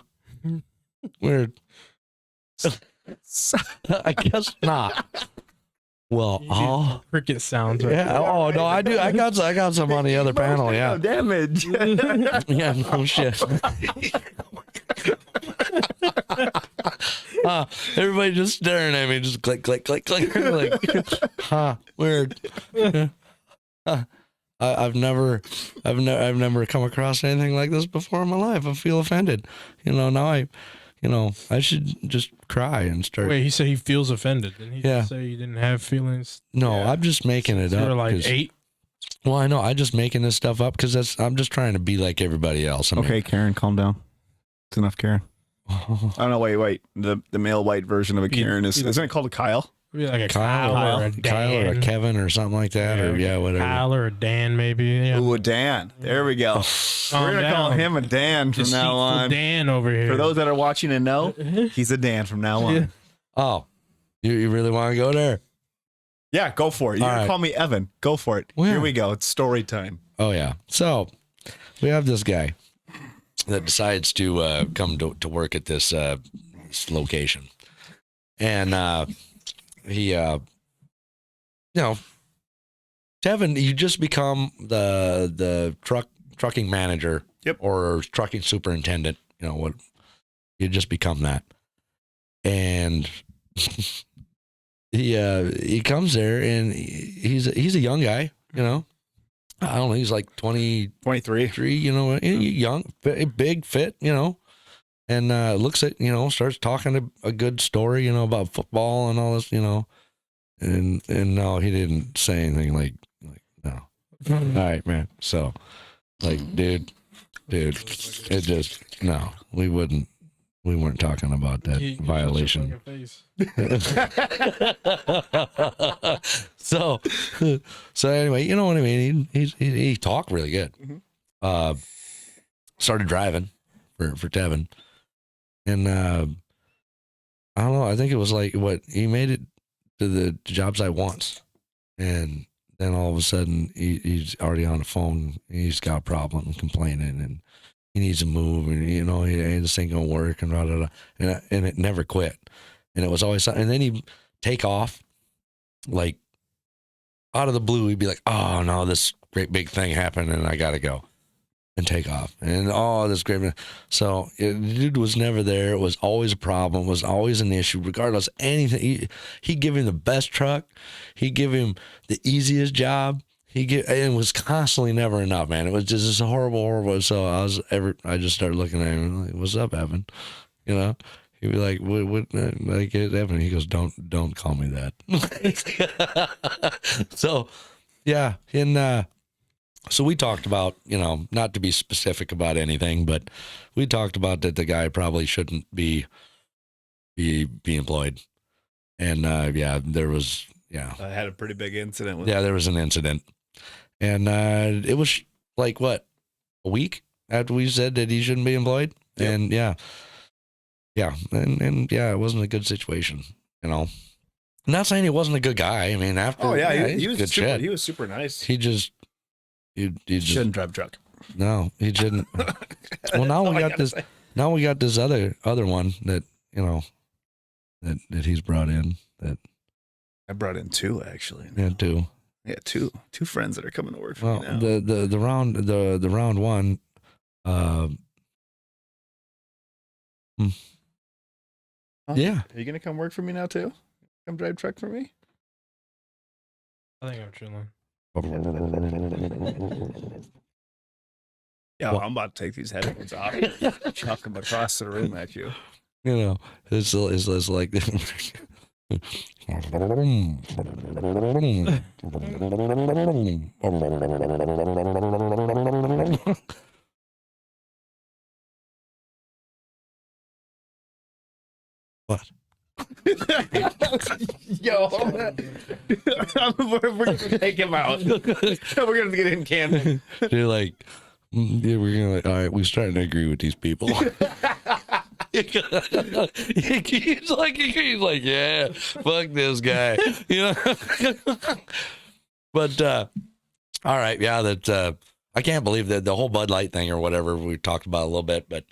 Weird. I guess not. Well, You do cricket sounds. Right yeah. Oh no, I do. I got some on the other panel. Yeah. Damage. Yeah. No shit. Everybody just staring at me, just click, click, click, click. Like, weird. I've never come across anything like this before in my life. I feel offended. Now I should just cry and start. Wait, he said he feels offended. Didn't he Yeah. just say you didn't have feelings? No, I'm just making it You up. were like 'cause- 8. Well, I know. I'm just making this stuff up because I'm just trying to be like everybody else. I mean, Okay, Karen, calm down. It's enough, Karen. Oh no! Wait. The male white version of a Karen isn't it called a Kyle? Maybe like a Kyle, Kyle or a Kyle or a Dan. Kevin or something like that, or whatever. Kyle or a Dan, maybe. Yeah. Ooh, a Dan. There we go. Calm We're gonna call down. him a Dan from now Deceitful on. Dan over here. For those that are watching and know, he's a Dan from now on. Yeah. Oh, you really want to go there? Yeah, go for it. You All can right. call me Evan. Go for it. Well, Here yeah. we go. It's story time. Oh yeah. So we have this guy that decides to come to work at this location, and he Tevin, you just become the trucking manager, Yep. or trucking superintendent. What you just become that, and he comes there and he's a young guy. I don't know. He's like 23, 23. young, big, fit, and looks at, starts talking a good story, about football and all this, and no, he didn't say anything like no. All right, man. So like, dude, it just, no, we weren't talking about that You touch your violation. fucking face. So anyway, you know what I mean? He talked really good. Mhm. Started driving for Tevin, and I don't know. I think it was like he made it to the job site once, and then all of a sudden he's already on the phone. He's got a problem and complaining, and he needs to move, and this ain't gonna work, and blah, blah, blah. And it never quit, and it was always something. And then he'd take off, like out of the blue. He'd be like, "Oh no, this great big thing happened, and I gotta go," and take off. And this great. So the dude was never there. It was always a problem. It was always an issue, regardless of anything. He'd give him the best truck. He'd give him the easiest job. It was constantly never enough, man. It was just this horrible. So I just started looking at him like, "What's up, Evan?" He'd be like, "What?" Like, Evan. He goes, "Don't call me that." So, yeah, and so we talked about, not to be specific about anything, but we talked about that the guy probably shouldn't be employed, and there was. Yeah. I had a pretty big incident with Yeah, there was an incident. And it was like, what, a week after we said that he shouldn't be employed? Yep. And yeah. And it wasn't a good situation, not saying he wasn't a good guy. I mean, after Oh yeah, he's he was good super, shit. he was super nice. He just he just Shouldn't drive a truck. no, he shouldn't. Well, now we got this. Now we got this other one that that he's brought in. That I brought in 2 actually. yeah, too. Yeah, two friends that are coming to work for Well, me now. the round one. Yeah. Are you gonna come work for me now too? Come drive truck for me? I think I'm chilling. Yeah, I'm about to take these headphones off, chuck them across the room at you. You know, it's like. What? Yo, we're gonna take him out. We're gonna get in canon. They're like, yeah, we're gonna all right. We're starting to agree with these people. he's like, yeah, fuck this guy, you know. But all right, yeah, that I can't believe that the whole Bud Light thing or whatever we talked about a little bit, but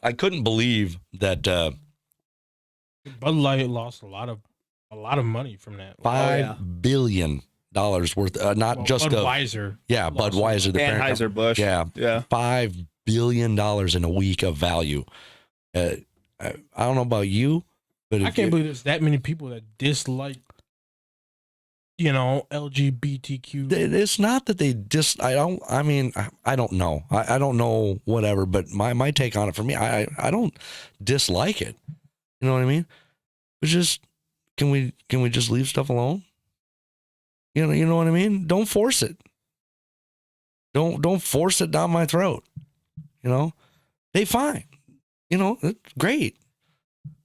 I couldn't believe that Bud Light lost a lot of money from that. $5 billion worth, not just Budweiser. Budweiser, the parent company. Anheuser-Busch. Yeah, $5 billion in a week of value. I don't know about you, but I can't believe there's that many people that dislike, LGBTQ. It's not that they I don't know. I don't know whatever, but my take on it, for me, I don't dislike it. You know what I mean? It's just, can we just leave stuff alone? You know what I mean? Don't force it. Don't force it down my throat. They fine. It's great.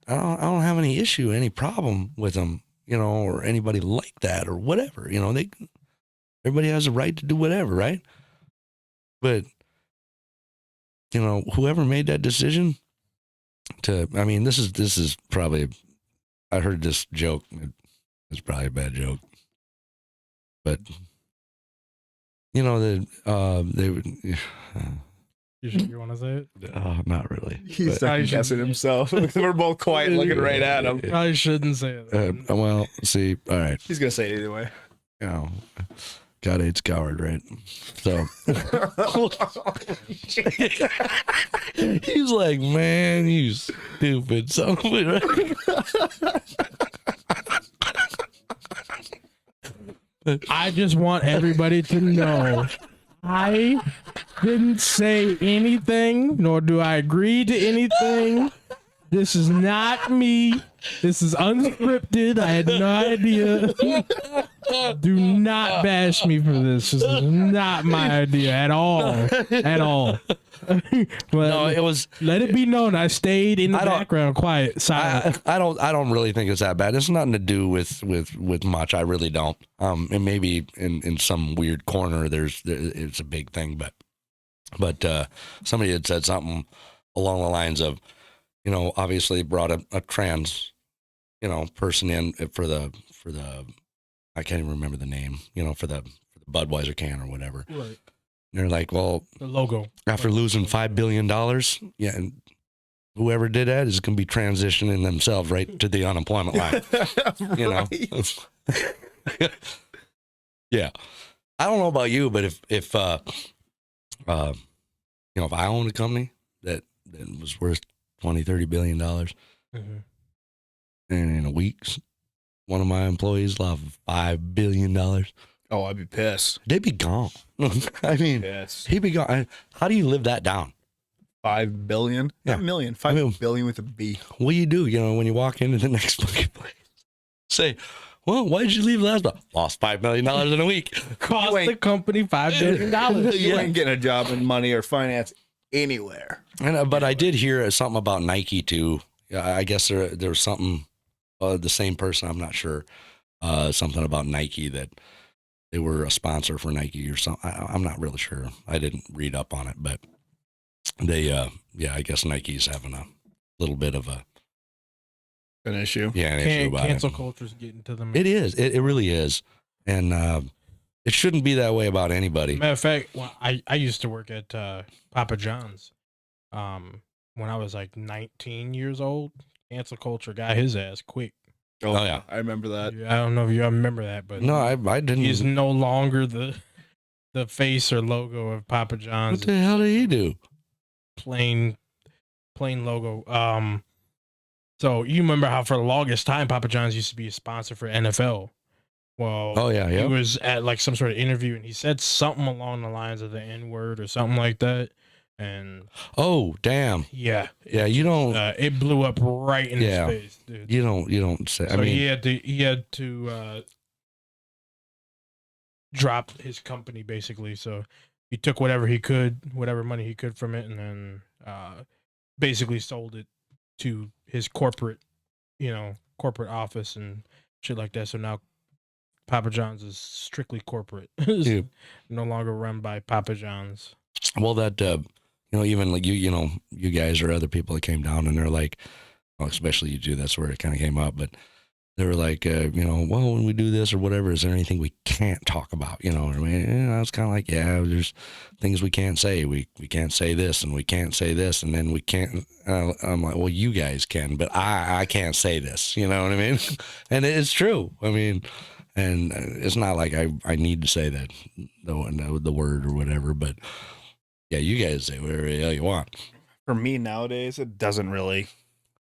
I don't have any issue, any problem with them, or anybody like that or whatever. Everybody has a right to do whatever, right? But whoever made that decision this is probably, I heard this joke. It's probably a bad joke, but they would. You want to say it? Not really. He's guessing himself. We're both quiet, looking right at him. I shouldn't say it. Well, see, all right. He's gonna say it either way. God hates coward, right? So he's like, man, you stupid son of a, right? I just want everybody to know I didn't say anything, nor do I agree to anything. This is not me. This is unscripted. I had no idea. Do not bash me for this. This is not my idea at all. At all. No, it was. Let it be known I stayed in the background, quiet, silent. I don't really think it's that bad. It's nothing to do with much. I really don't. And maybe in some weird corner it's a big thing, but somebody had said something along the lines of, obviously brought a trans, person in for the I can't even remember the name, for the Budweiser can or whatever. Right. And they're like, well, The logo. after losing $5 billion, yeah, and whoever did that is going to be transitioning themselves right to the unemployment line. Yeah. I don't know about you, but if I owned a company that was worth $20-30 billion, Mm-hmm. and in a week, one of my employees lost $5 billion, Oh, I'd be pissed. they'd be gone. I mean, Pissed. he'd be gone. How do you live that down? 5 billion? Yeah. Not million. 5 billion with a B. What do you do, when you walk into the next fucking place? Say, well, why did you leave last month? Lost $5 million in a week. Cost the company $5 billion. You ain't getting a job in money or finance anywhere. But I did hear something about Nike too. I guess there was something, the same person, I'm not sure, something about Nike, that they were a sponsor for Nike or something. I'm not really sure. I didn't read up on it, but they, I guess Nike's having a little bit of a an issue. Yeah, an issue about Cancel it. culture's getting to them. It is. It really is. And it shouldn't be that way about anybody. Matter of fact, well, I used to work at Papa John's when I was like 19 years old. Cancel culture got his ass quick. Oh, yeah. I remember that. I don't know if you remember that, but No, I didn't. he's no longer the face or logo of Papa John's. What the hell did he do? Plain logo. So you remember how for the longest time Papa John's used to be a sponsor for NFL. Well, Oh, yeah, he yeah. was at like some sort of interview and he said something along the lines of the N-word or something like that. And Oh, damn. yeah, Yeah, you don't. it blew up right in Yeah. his face, dude. You don't say. So I mean, he had to drop his company basically. So he took whatever money he could from it, and then basically sold it to his corporate office and shit like that. So now Papa John's is strictly corporate. It's Yeah. no longer run by Papa John's. well, that even like you guys or other people that came down and they're like, well, especially you two, that's where it kind of came up, but they were like, well, when we do this or whatever, is there anything we can't talk about? You know what I mean? It's kind of like, yeah, there's things we can't say. We can't say this and we can't say this, and then we can't. I'm like, well, you guys can, but I can't say this. You know what I mean? And it's true. I mean, and it's not like I need to say that the word or whatever, but yeah, you guys say whatever the hell you want. For me nowadays, it doesn't really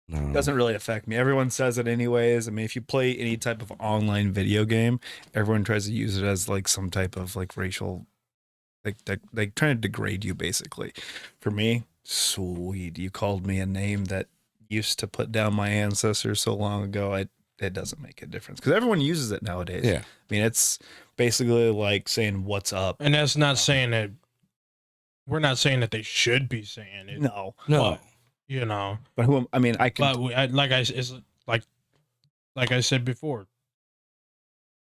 No. affect me. Everyone says it anyways. I mean, if you play any type of online video game, everyone tries to use it as like some type of like racial, like trying to degrade you basically. For me, sweet, you called me a name that used to put down my ancestors so long ago. It doesn't make a difference because everyone uses it nowadays. Yeah. I mean, it's basically like saying "What's up?" And that's not saying that we're not saying that they should be saying it. No, No. But, but who? I mean, I can. But like I said before,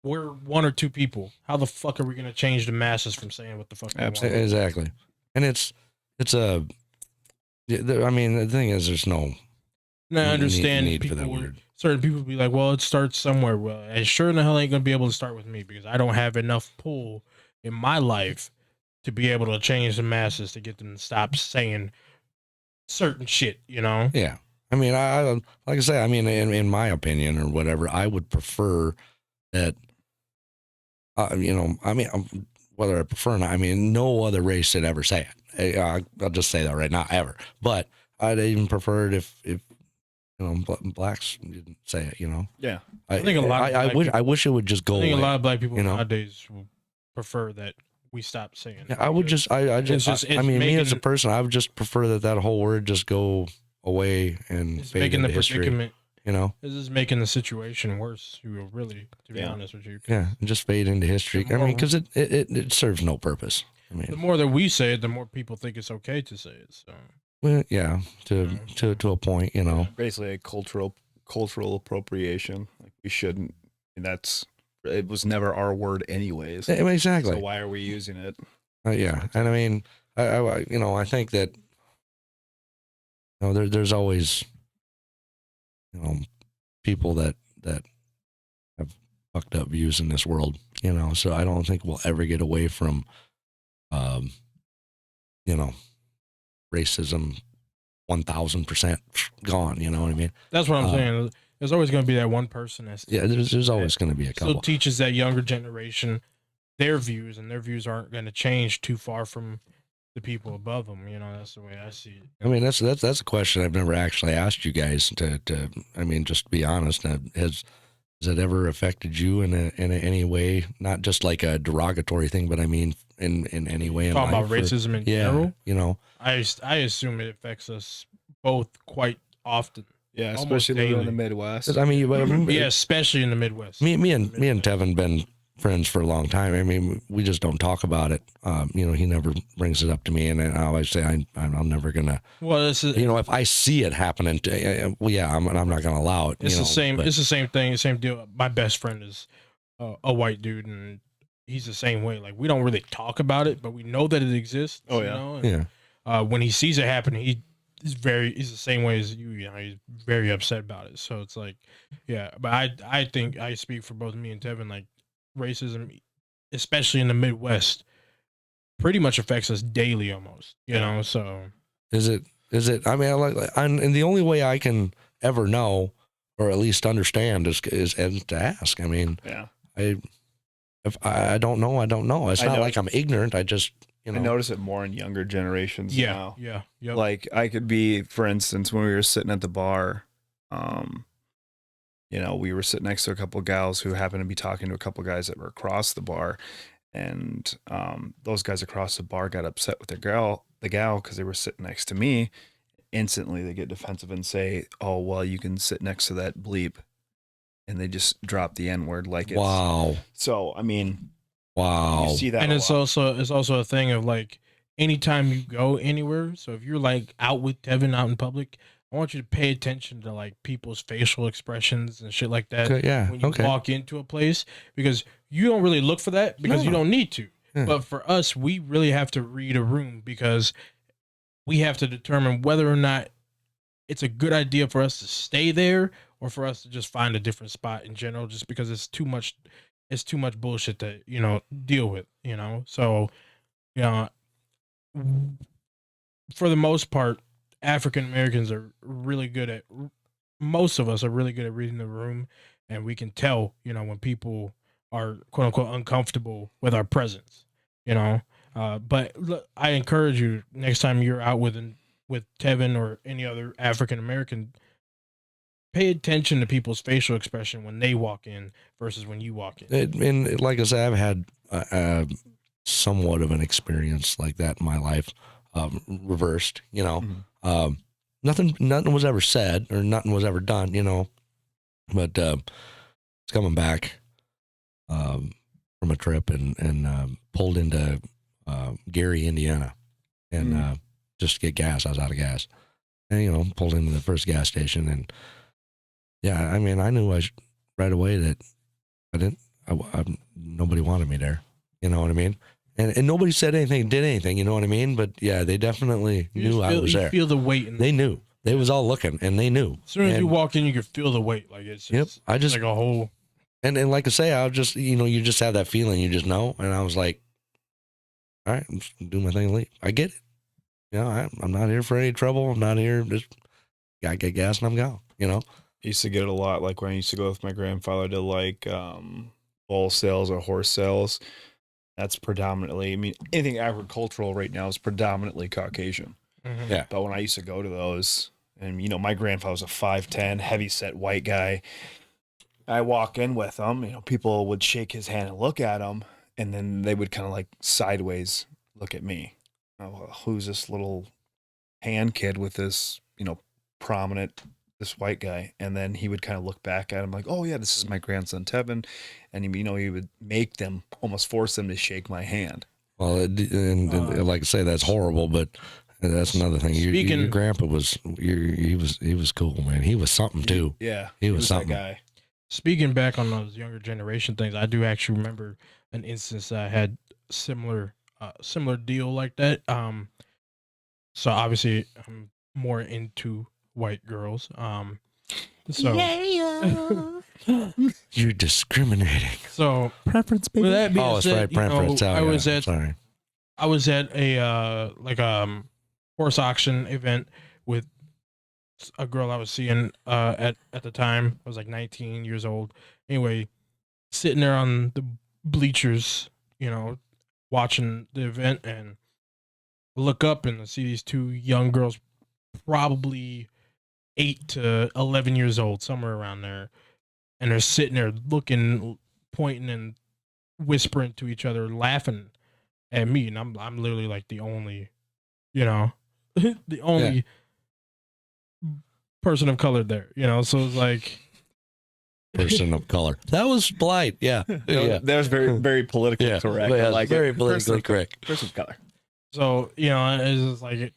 we're one or two people. How the fuck are we gonna change the masses from saying what the fuck they want? Exactly. And it's I mean, the thing is, there's no. And I understand need for people that would- word. certain people would be like, well, it starts somewhere. Well, it sure in the hell ain't gonna be able to start with me because I don't have enough pull in my life to be able to change the masses to get them to stop saying certain shit, Yeah. I mean, I like I say, I mean, in my opinion or whatever, I would prefer that, I mean, whether I prefer or not, I mean, no other race should ever say it. I'll just say that right now, ever. But I'd even prefer it if blacks didn't say it, Yeah, I think a lot of black I wish it would just go I think away. a lot of black people you know? nowadays will prefer that we stop saying it. Yeah, I would just, I mean, me as a person, I would just prefer that whole word just go away and It's fade making into the history. predicament. This is making the situation worse. Really, to be honest with you. Yeah, and just fade into history. I mean, because it serves no purpose. I The mean, more that we say it, the more people think it's okay to say it. So well, yeah, to a point, basically a cultural appropriation. Like we shouldn't. And it was never our word anyways. Exactly. So why are we using it? Yeah, and I mean, I think that there's always people that have fucked up views in this world. So I don't think we'll ever get away from, racism. 1,000% gone. You know what I mean? that's what I'm saying. There's always going to be that one person There's always going to be a couple. still teaches that younger generation their views, and their views aren't going to change too far from the people above them. That's the way I see it. I mean, that's a question I've never actually asked you guys to I mean, just to be honest, has it ever affected you in any way? Not just like a derogatory thing, but I mean, in any way in Talking life. about racism in general, I assume it affects us both quite often. Yeah, Almost especially living in daily. the Midwest. I mean, Yeah, especially in the Midwest. me and Tevin been friends for a long time. I mean, we just don't talk about it. He never brings it up to me, and I always say I'm never gonna. Well, this is If I see it happening, I'm not gonna allow it. it's the same. but- It's the same thing. The same deal. My best friend is a white dude, and he's the same way. Like we don't really talk about it, but we know that it exists. Oh, yeah. And, yeah. when he sees it happen, he's the same way as you. You know, he's very upset about it. So it's like, yeah. But I think I speak for both me and Tevin. Like racism, especially in the Midwest, pretty much affects us daily almost. You know, so Is it? I mean, and the only way I can ever know, or at least understand, is to ask. I mean, if I don't know, I don't know. It's not like I'm ignorant. I just, you know. I notice it more in younger generations now. Yeah. Like I could be, for instance, when we were sitting at the bar, you know, we were sitting next to a couple of gals who happened to be talking to a couple of guys that were across the bar, and those guys across the bar got upset with the gal, because they were sitting next to me. Instantly, they get defensive and say, "Oh, well, you can sit next to that bleep," and they just drop the N-word like it's. Wow. So I mean, wow. you see that, and it's also a thing of like anytime you go anywhere. So if you're like out with Tevin out in public, I want you to pay attention to like people's facial expressions and shit like that. Okay, yeah. When you walk into a place, because you don't really look for that because you don't need to. Yeah. But for us, we really have to read a room because we have to determine whether or not it's a good idea for us to stay there or for us to just find a different spot in general, just because it's too much bullshit to, you know, deal with, you know? So, you know, for the most part, African Americans are really good at, most of us are really good at reading the room, and we can tell, you know, when people are quote unquote uncomfortable with our presence, you know? But look, I encourage you next time you're out with Tevin or any other African American, pay attention to people's facial expression when they walk in versus when you walk in. And like I said, I've had somewhat of an experience like that in my life, reversed. You know, nothing was ever said or nothing was ever done. You know, but it's coming back from a trip and pulled into Gary, Indiana, and just to get gas. I was out of gas, and you know, pulled into the first gas station, and yeah, I mean, I knew right away that nobody wanted me there. You know what I mean? And nobody said anything, did anything. You know what I mean? But yeah, they definitely knew I was there. You feel the weight. They knew. They was all looking, and they knew. As soon as you walk in, you can feel the weight. Like it's just, I just like a whole. And like I say, I just, you know, you just have that feeling, you just know. And I was like, all right, I'm just gonna do my thing and leave. I get it. You know, I'm not here for any trouble. I'm not here. Just gotta get gas and I'm gone. You know. I used to get it a lot, like when I used to go with my grandfather to like bull sales or horse sales. That's predominantly, I mean, anything agricultural right now is predominantly Caucasian. Mm-hmm. Yeah. But when I used to go to those, and you know, my grandfather was a 5'10", heavy-set white guy. I walk in with him, you know, people would shake his hand and look at him, and then they would kind of like sideways look at me. Oh, who's this little hand kid with this, you know, prominent, this white guy? And then he would kind of look back at him like, oh yeah, this is my grandson Tevin. And he, you know, he would make them, almost force them to shake my hand. Well, and like I say, that's horrible, but that's another thing. Your grandpa was, he was cool, man. He was something too. Yeah, he was something. That guy. Speaking back on those younger generation things, I do actually remember an instance I had similar deal like that. So obviously I'm more into white girls. So you're discriminating. So preference, baby. with that being it's said, right. Preference. I was at a horse auction event with a girl I was seeing at the time. I was like 19 years old. Anyway, sitting there on the bleachers, you know, watching the event, and look up and see these two young girls, probably 8 to 11 years old, somewhere around there, and they're sitting there looking, pointing, and whispering to each other, laughing at me, and I'm literally like the only, you know, the only person of color there, you know. So it's like person of color. That was polite, yeah. That was very, very politically correct. Yeah, like very politically correct. Person of color. So, you know, it's just like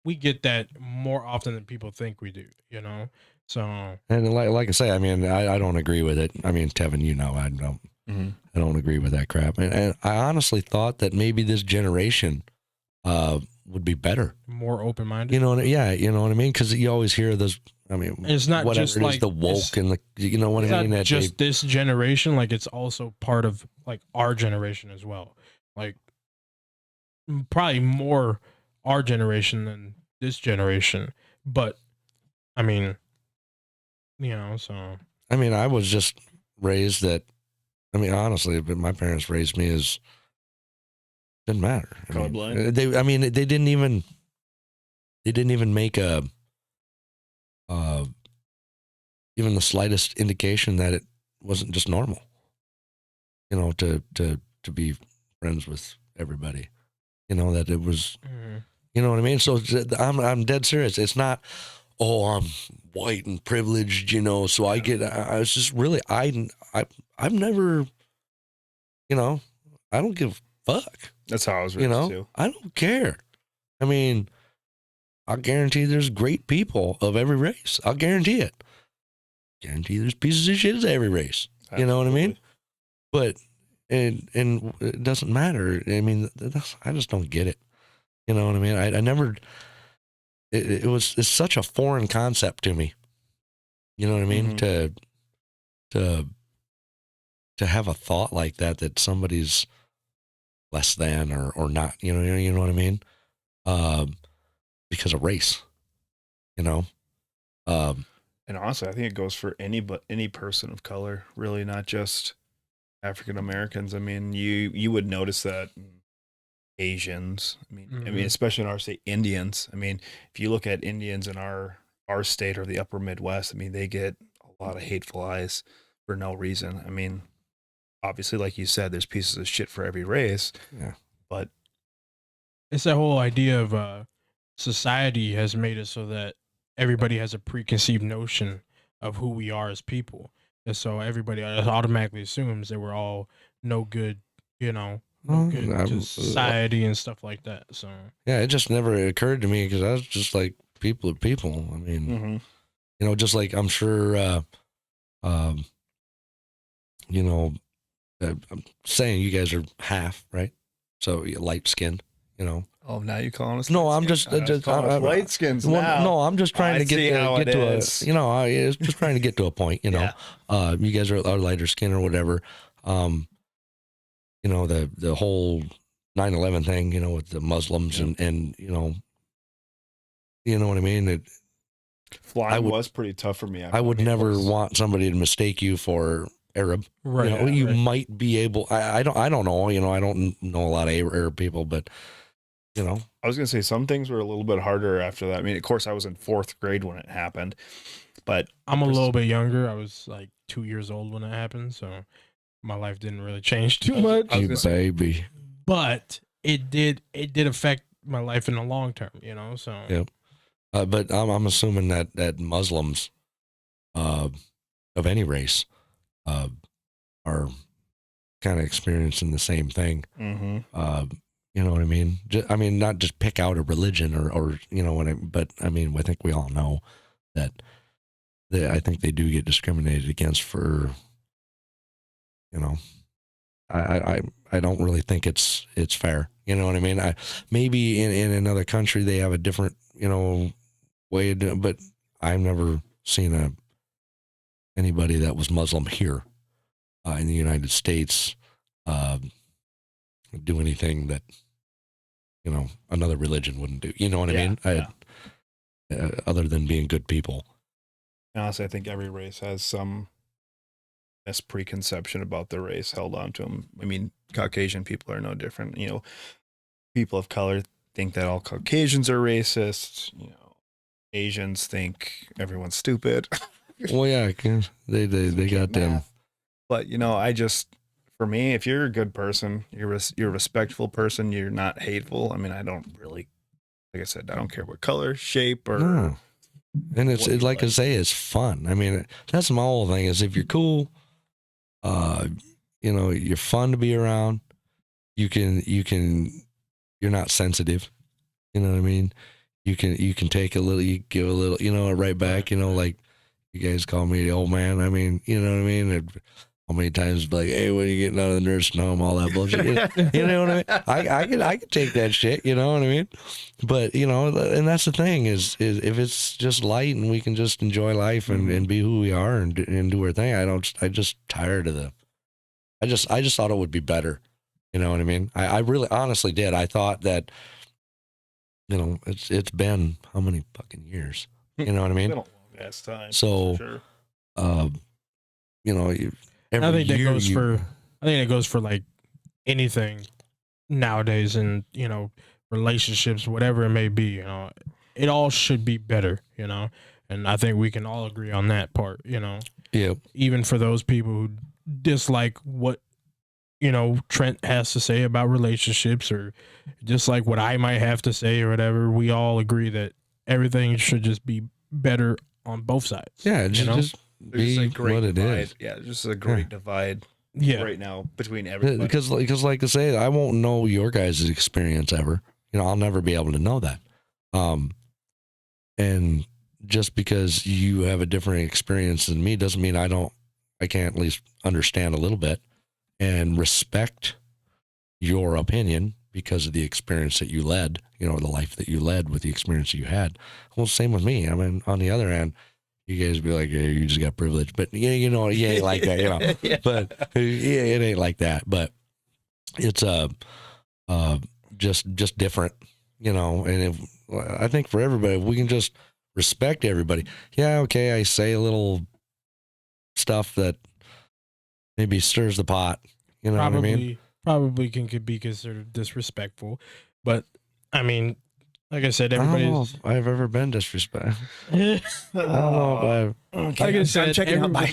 we get that more often than people think we do, you know. So, and like I say, I mean, I don't agree with it. I mean, Tevin, you know, I don't. Mm-hmm. I don't agree with that crap. And I honestly thought that maybe this generation would be better. More open-minded. You know, yeah, you know what I mean? Because you always hear this. I mean, And it's not whatever just it is, like the woke and the, you know what it's I mean? not That just this generation. Like it's also part of like our generation as well. Like probably more our generation than this generation. But I mean, you know, so I mean, I was just raised that. I mean, honestly, but my parents raised me as didn't matter. Colorblind? They didn't even make a even the slightest indication that it wasn't just normal. You know, to be friends with everybody. You know, that it was. You know what I mean? So I'm dead serious. It's not, oh, I'm white and privileged, you know, so I was just really, I've never, you know, I don't give a fuck. That's how I was raised, you know, too. I don't care. I mean, I'll guarantee there's great people of every race. I'll guarantee it. Guarantee there's pieces of shit of every race. Absolutely. You know what I mean? But, and it doesn't matter. I mean, I just don't get it. You know what I mean? I never, it's such a foreign concept to me. You know what I mean? To have a thought like that somebody's less than or not, you know what I mean? Because of race, you know? And honestly, I think it goes for any person of color, really, not just African Americans. I mean, you would notice that in Asians. I mean, especially in our state, Indians. I mean, if you look at Indians in our state or the upper Midwest, I mean, they get a lot of hateful eyes for no reason. I mean, obviously, like you said, there's pieces of shit for every race. Yeah. But it's that whole idea of society has made it so that everybody has a preconceived notion of who we are as people. And so everybody automatically assumes that we're all no good, you know, no good to society and stuff like that. So yeah, it just never occurred to me because I was just like, people are people. I mean, you know, just like I'm sure, you know, I'm saying you guys are half, right? So you're light skinned, you know. Oh, now you calling us? No, I'm just light skins well, now. No, I'm just trying to get to a, you know, I was just trying to get to a point, you know. You guys are lighter skin or whatever. You know, the whole 9/11 thing, you know, with the Muslims and you know what I mean? Flying was pretty tough for me. I would never want somebody to mistake you for Arab. right. You know, you might be able, I don't know, you know, I don't know a lot of Arab people, but you know, I was going to say some things were a little bit harder after that. I mean, of course, I was in 4th grade when it happened, but I'm a little bit younger. I was like 2 years old when it happened, so my life didn't really change too much. you baby. But it did affect my life in the long term, you know. So Yeah. But I'm assuming that Muslims, of any race, are kind of experiencing the same thing. You know what I mean? I mean, not just pick out a religion or you know what but I mean, I think we all know that I think they do get discriminated against for, you know, I don't really think it's fair. You know what I mean? Maybe in another country they have a different, you know, way of doing, but I've never seen anybody that was Muslim here in the United States do anything that, you know, another religion wouldn't do. You know what I mean? Other than being good people. Honestly, I think every race has some mispreconception about the race held on to them. I mean, Caucasian people are no different. You know, people of color think that all Caucasians are racist. You know, Asians think everyone's stupid. Well, yeah, they got them. But you know, for me, if you're a good person, you're a respectful person, you're not hateful. I mean, I don't really, like I said, I don't care what color, shape, or. No. And it's like I say, it's fun. I mean, that's my whole thing is if you're cool, you know, you're fun to be around. You're not sensitive. You know what I mean? You can take a little, you give a little, you know, right back, you know, like you guys call me the old man. I mean, you know what I mean? how many times like, hey, when are you getting out of the nursing home, all that bullshit. You know what I mean? I could take that shit, you know what I mean? But, you know, and that's the thing is if it's just light and we can just enjoy life and be who we are and do our thing, I just tired of I just thought it would be better. You know what I mean? I really honestly did. I thought that, you know, it's been how many fucking years? You know what I mean? Been a long ass time. So, for sure. You know, I think that goes for like anything nowadays, and you know, relationships, whatever it may be. You know, it all should be better. You know, and I think we can all agree on that part. You know, yeah. Even for those people who dislike what, you know, Trent has to say about relationships, or just like what I might have to say or whatever, we all agree that everything should just be better on both sides. Yeah, just be a great what it divide. is. Yeah, just a great divide right now between everybody. Because like I say, I won't know your guys' experience ever. You know, I'll never be able to know that. And just because you have a different experience than me doesn't mean I can't at least understand a little bit and respect your opinion because of the experience that you led, you know, the life that you led with the experience you had. Well, same with me. I mean, on the other hand, you guys be like, hey, you just got privilege, but yeah, you know, you ain't like that, you know, Yeah. But yeah, it ain't like that, but it's just different, you know. And I think for everybody, if we can just respect everybody. Yeah. Okay. I say a little stuff that maybe stirs the pot, you know what I mean? Probably could be considered disrespectful, but I mean, like I said, I don't know everybody's. if I've ever been disrespectful. I don't know if Like I said, I'm checking out my.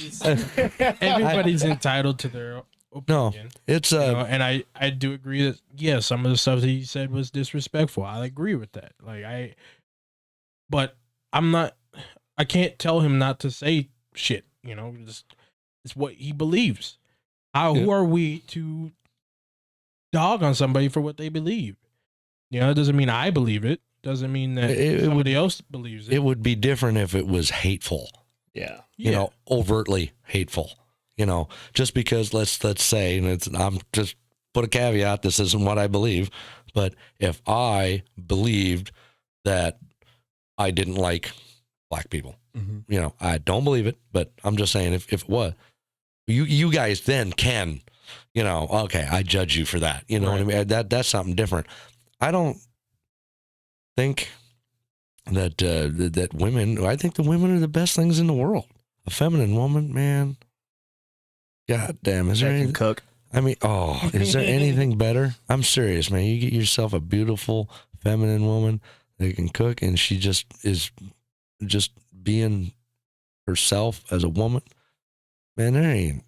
everybody's entitled to their opinion. it's You know, and I do agree that yeah, some of the stuff that he said was disrespectful. I agree with that. But I can't tell him not to say shit. You know, it's what he believes. Who are we to dog on somebody for what they believe? You know, it doesn't mean I believe it. Doesn't mean that somebody else believes it. It would be different if it was hateful. Yeah. You know, overtly hateful. You know, just because let's say, and I'm just put a caveat, this isn't what I believe, but if I believed that I didn't like black people, you know, I don't believe it, but I'm just saying if it was, you guys then can, you know, okay, I judge you for that. You know what I mean? That's something different. I don't think that that women. I think the women are the best things in the world. A feminine woman, man. God damn, is there anything? Cook. I mean, is there anything better? I'm serious, man. You get yourself a beautiful feminine woman that can cook, and she just is just being herself as a woman. Man,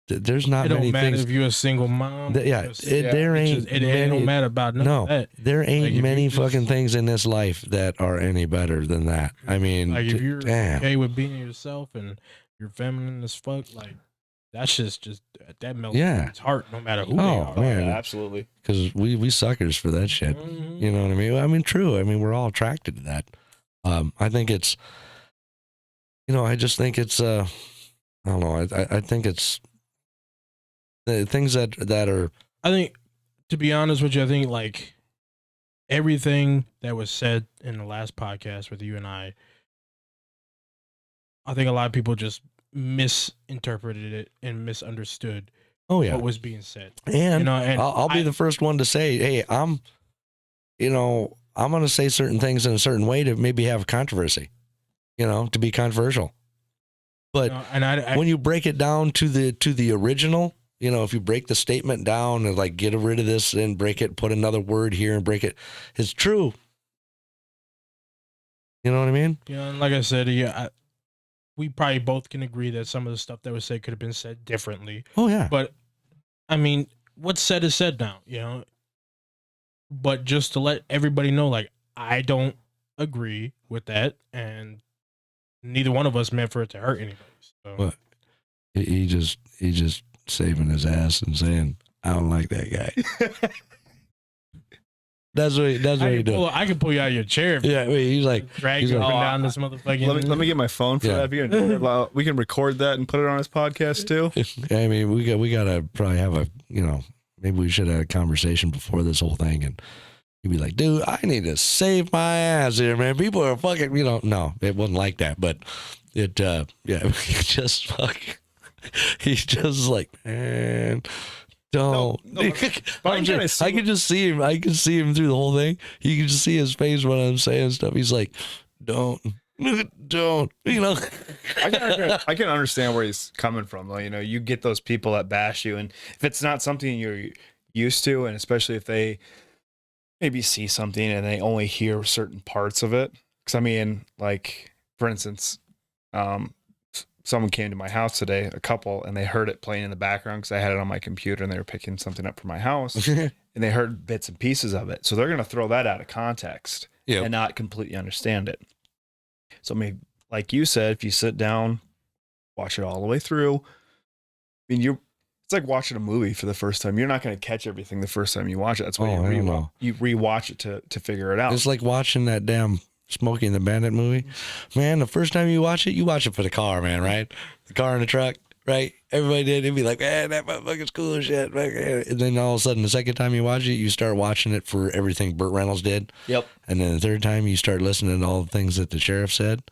there's not it don't many matter things. If you're a single mom. There ain't. It don't matter about none of that. There ain't Like, many fucking things in this life that are any better than that. I mean, like if you're damn. okay with being yourself and you're feminine as fuck, like that's just that melts his heart no matter who they are. Man. Yeah, absolutely. Because we suckers for that shit. Mhm. You know what I mean? I mean, true. I mean, we're all attracted to that. I think it's, you know, I just think it's, I don't know. I think it's the things that are. I think, to be honest with you, I think like everything that was said in the last podcast with you and I think a lot of people just misinterpreted it and misunderstood what was being said. And, you know, and I'll be the first one to say, hey, I'm going to say certain things in a certain way to maybe have controversy, you know, to be controversial. But when you break it down to the original, you know, if you break the statement down and like get rid of this and break it, put another word here and break it, it's true. You know what I mean? You know, and like I said, we probably both can agree that some of the stuff that was said could have been said differently. Oh yeah. But I mean, what's said is said now, you know. But just to let everybody know, like, I don't agree with that, and neither one of us meant for it to hurt anybody. So. But he just saving his ass and saying, I don't like that guy. That's what he doing. I can pull you out of your chair. Yeah, he's like, drag you up and down this motherfucking. Let me get my phone for that. We can record that and put it on his podcast too. I mean, we gotta probably have a, maybe we should have a conversation before this whole thing, and he'd be like, dude, I need to save my ass here, man. People are fucking, no, it wasn't like that, but it, he's just like, man, don't. I can just see him. I can see him through the whole thing. You can just see his face when I'm saying stuff. He's like, don't. I can understand where he's coming from. Though, you get those people that bash you, and if it's not something you're used to, and especially if they maybe see something and they only hear certain parts of it. Because I mean, like for instance, someone came to my house today, a couple, and they heard it playing in the background because I had it on my computer and they were picking something up for my house, and they heard bits and pieces of it. So they're going to throw that out of context and not completely understand it. So maybe, like you said, if you sit down, watch it all the way through, I mean, it's like watching a movie for the first time. You're not going to catch everything the first time you watch it. That's why you rewatch it to figure it out. It's like watching that damn Smokey and the Bandit movie. Man, the first time you watch it for the car, man, right? The car and the truck, right? Everybody did. It'd be like, man, that motherfucker's cool as shit. And then all of a sudden, the second time you watch it, you start watching it for everything Burt Reynolds did. Yep. And then the third time, you start listening to all the things that the sheriff said.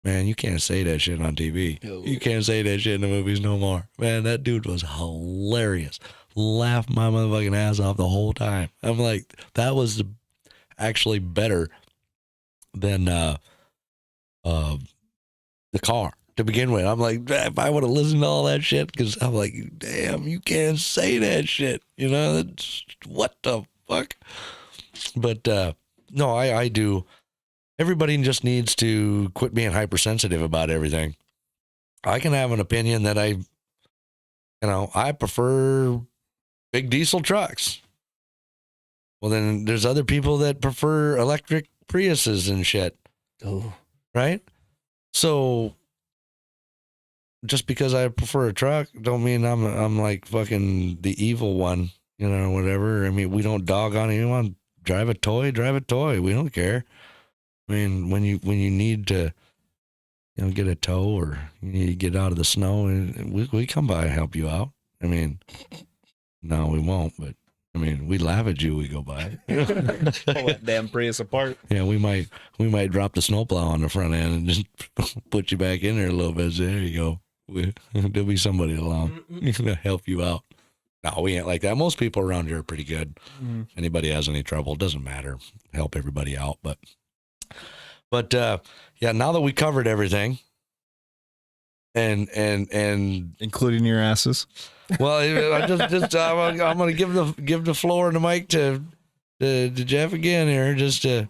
Man, you can't say that shit on TV. You can't say that shit in the movies no more. Man, that dude was hilarious. Laughed my motherfucking ass off the whole time. I'm like, that was actually better than the car to begin with. I'm like, if I would have listened to all that shit, because I'm like, damn, you can't say that shit. That's, what the fuck? But no, I do. Everybody just needs to quit being hypersensitive about everything. I can have an opinion that I prefer big diesel trucks. Well, then there's other people that prefer electric Priuses and shit. Oh, right? So just because I prefer a truck don't mean I'm like fucking the evil one, whatever. I mean, we don't dog on anyone. Drive a toy. We don't care. I mean, when you need to, get a tow or you need to get out of the snow, we come by and help you out. I mean, no, we won't, but I mean, we laugh at you. We go by. Pull that damn Prius apart. Yeah, we might drop the snowplow on the front end and just put you back in there a little bit. So there you go. There'll be somebody along to help you out. No, we ain't like that. Most people around here are pretty good. If anybody has any trouble, it doesn't matter. Help everybody out. But yeah, now that we covered everything, and including your asses. Well, I'm gonna give the floor and the mic to Geoff again here, just to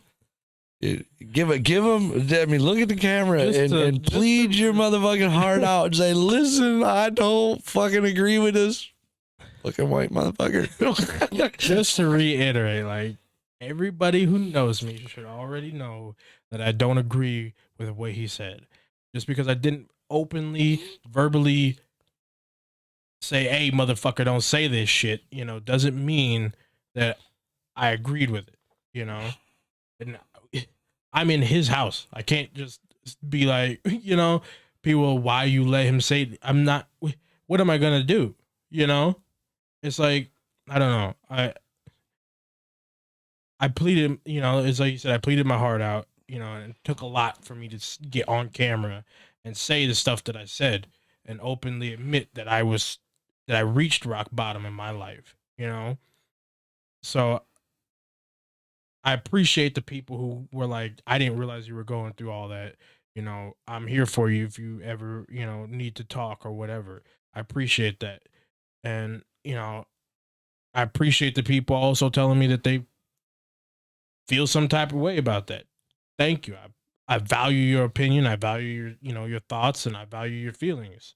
give him. I mean, look at the camera and plead your motherfucking heart out and say, "Listen, I don't fucking agree with this fucking white motherfucker." Just to reiterate, like, everybody who knows me should already know that I don't agree with what he said. Just because I didn't openly, verbally say, hey, motherfucker, don't say this shit, doesn't mean that I agreed with it, And I'm in his house. I can't just be like, people, why you let him say it? I'm not, what am I going to do? It's like, I don't know. I pleaded, it's like you said, I pleaded my heart out, and it took a lot for me to get on camera and say the stuff that I said and openly admit that I reached rock bottom in my life, So I appreciate the people who were like, I didn't realize you were going through all that. I'm here for you if you ever, need to talk or whatever. I appreciate that. And, I appreciate the people also telling me that they feel some type of way about that. Thank you. I value your opinion. I value your, your thoughts, and I value your feelings,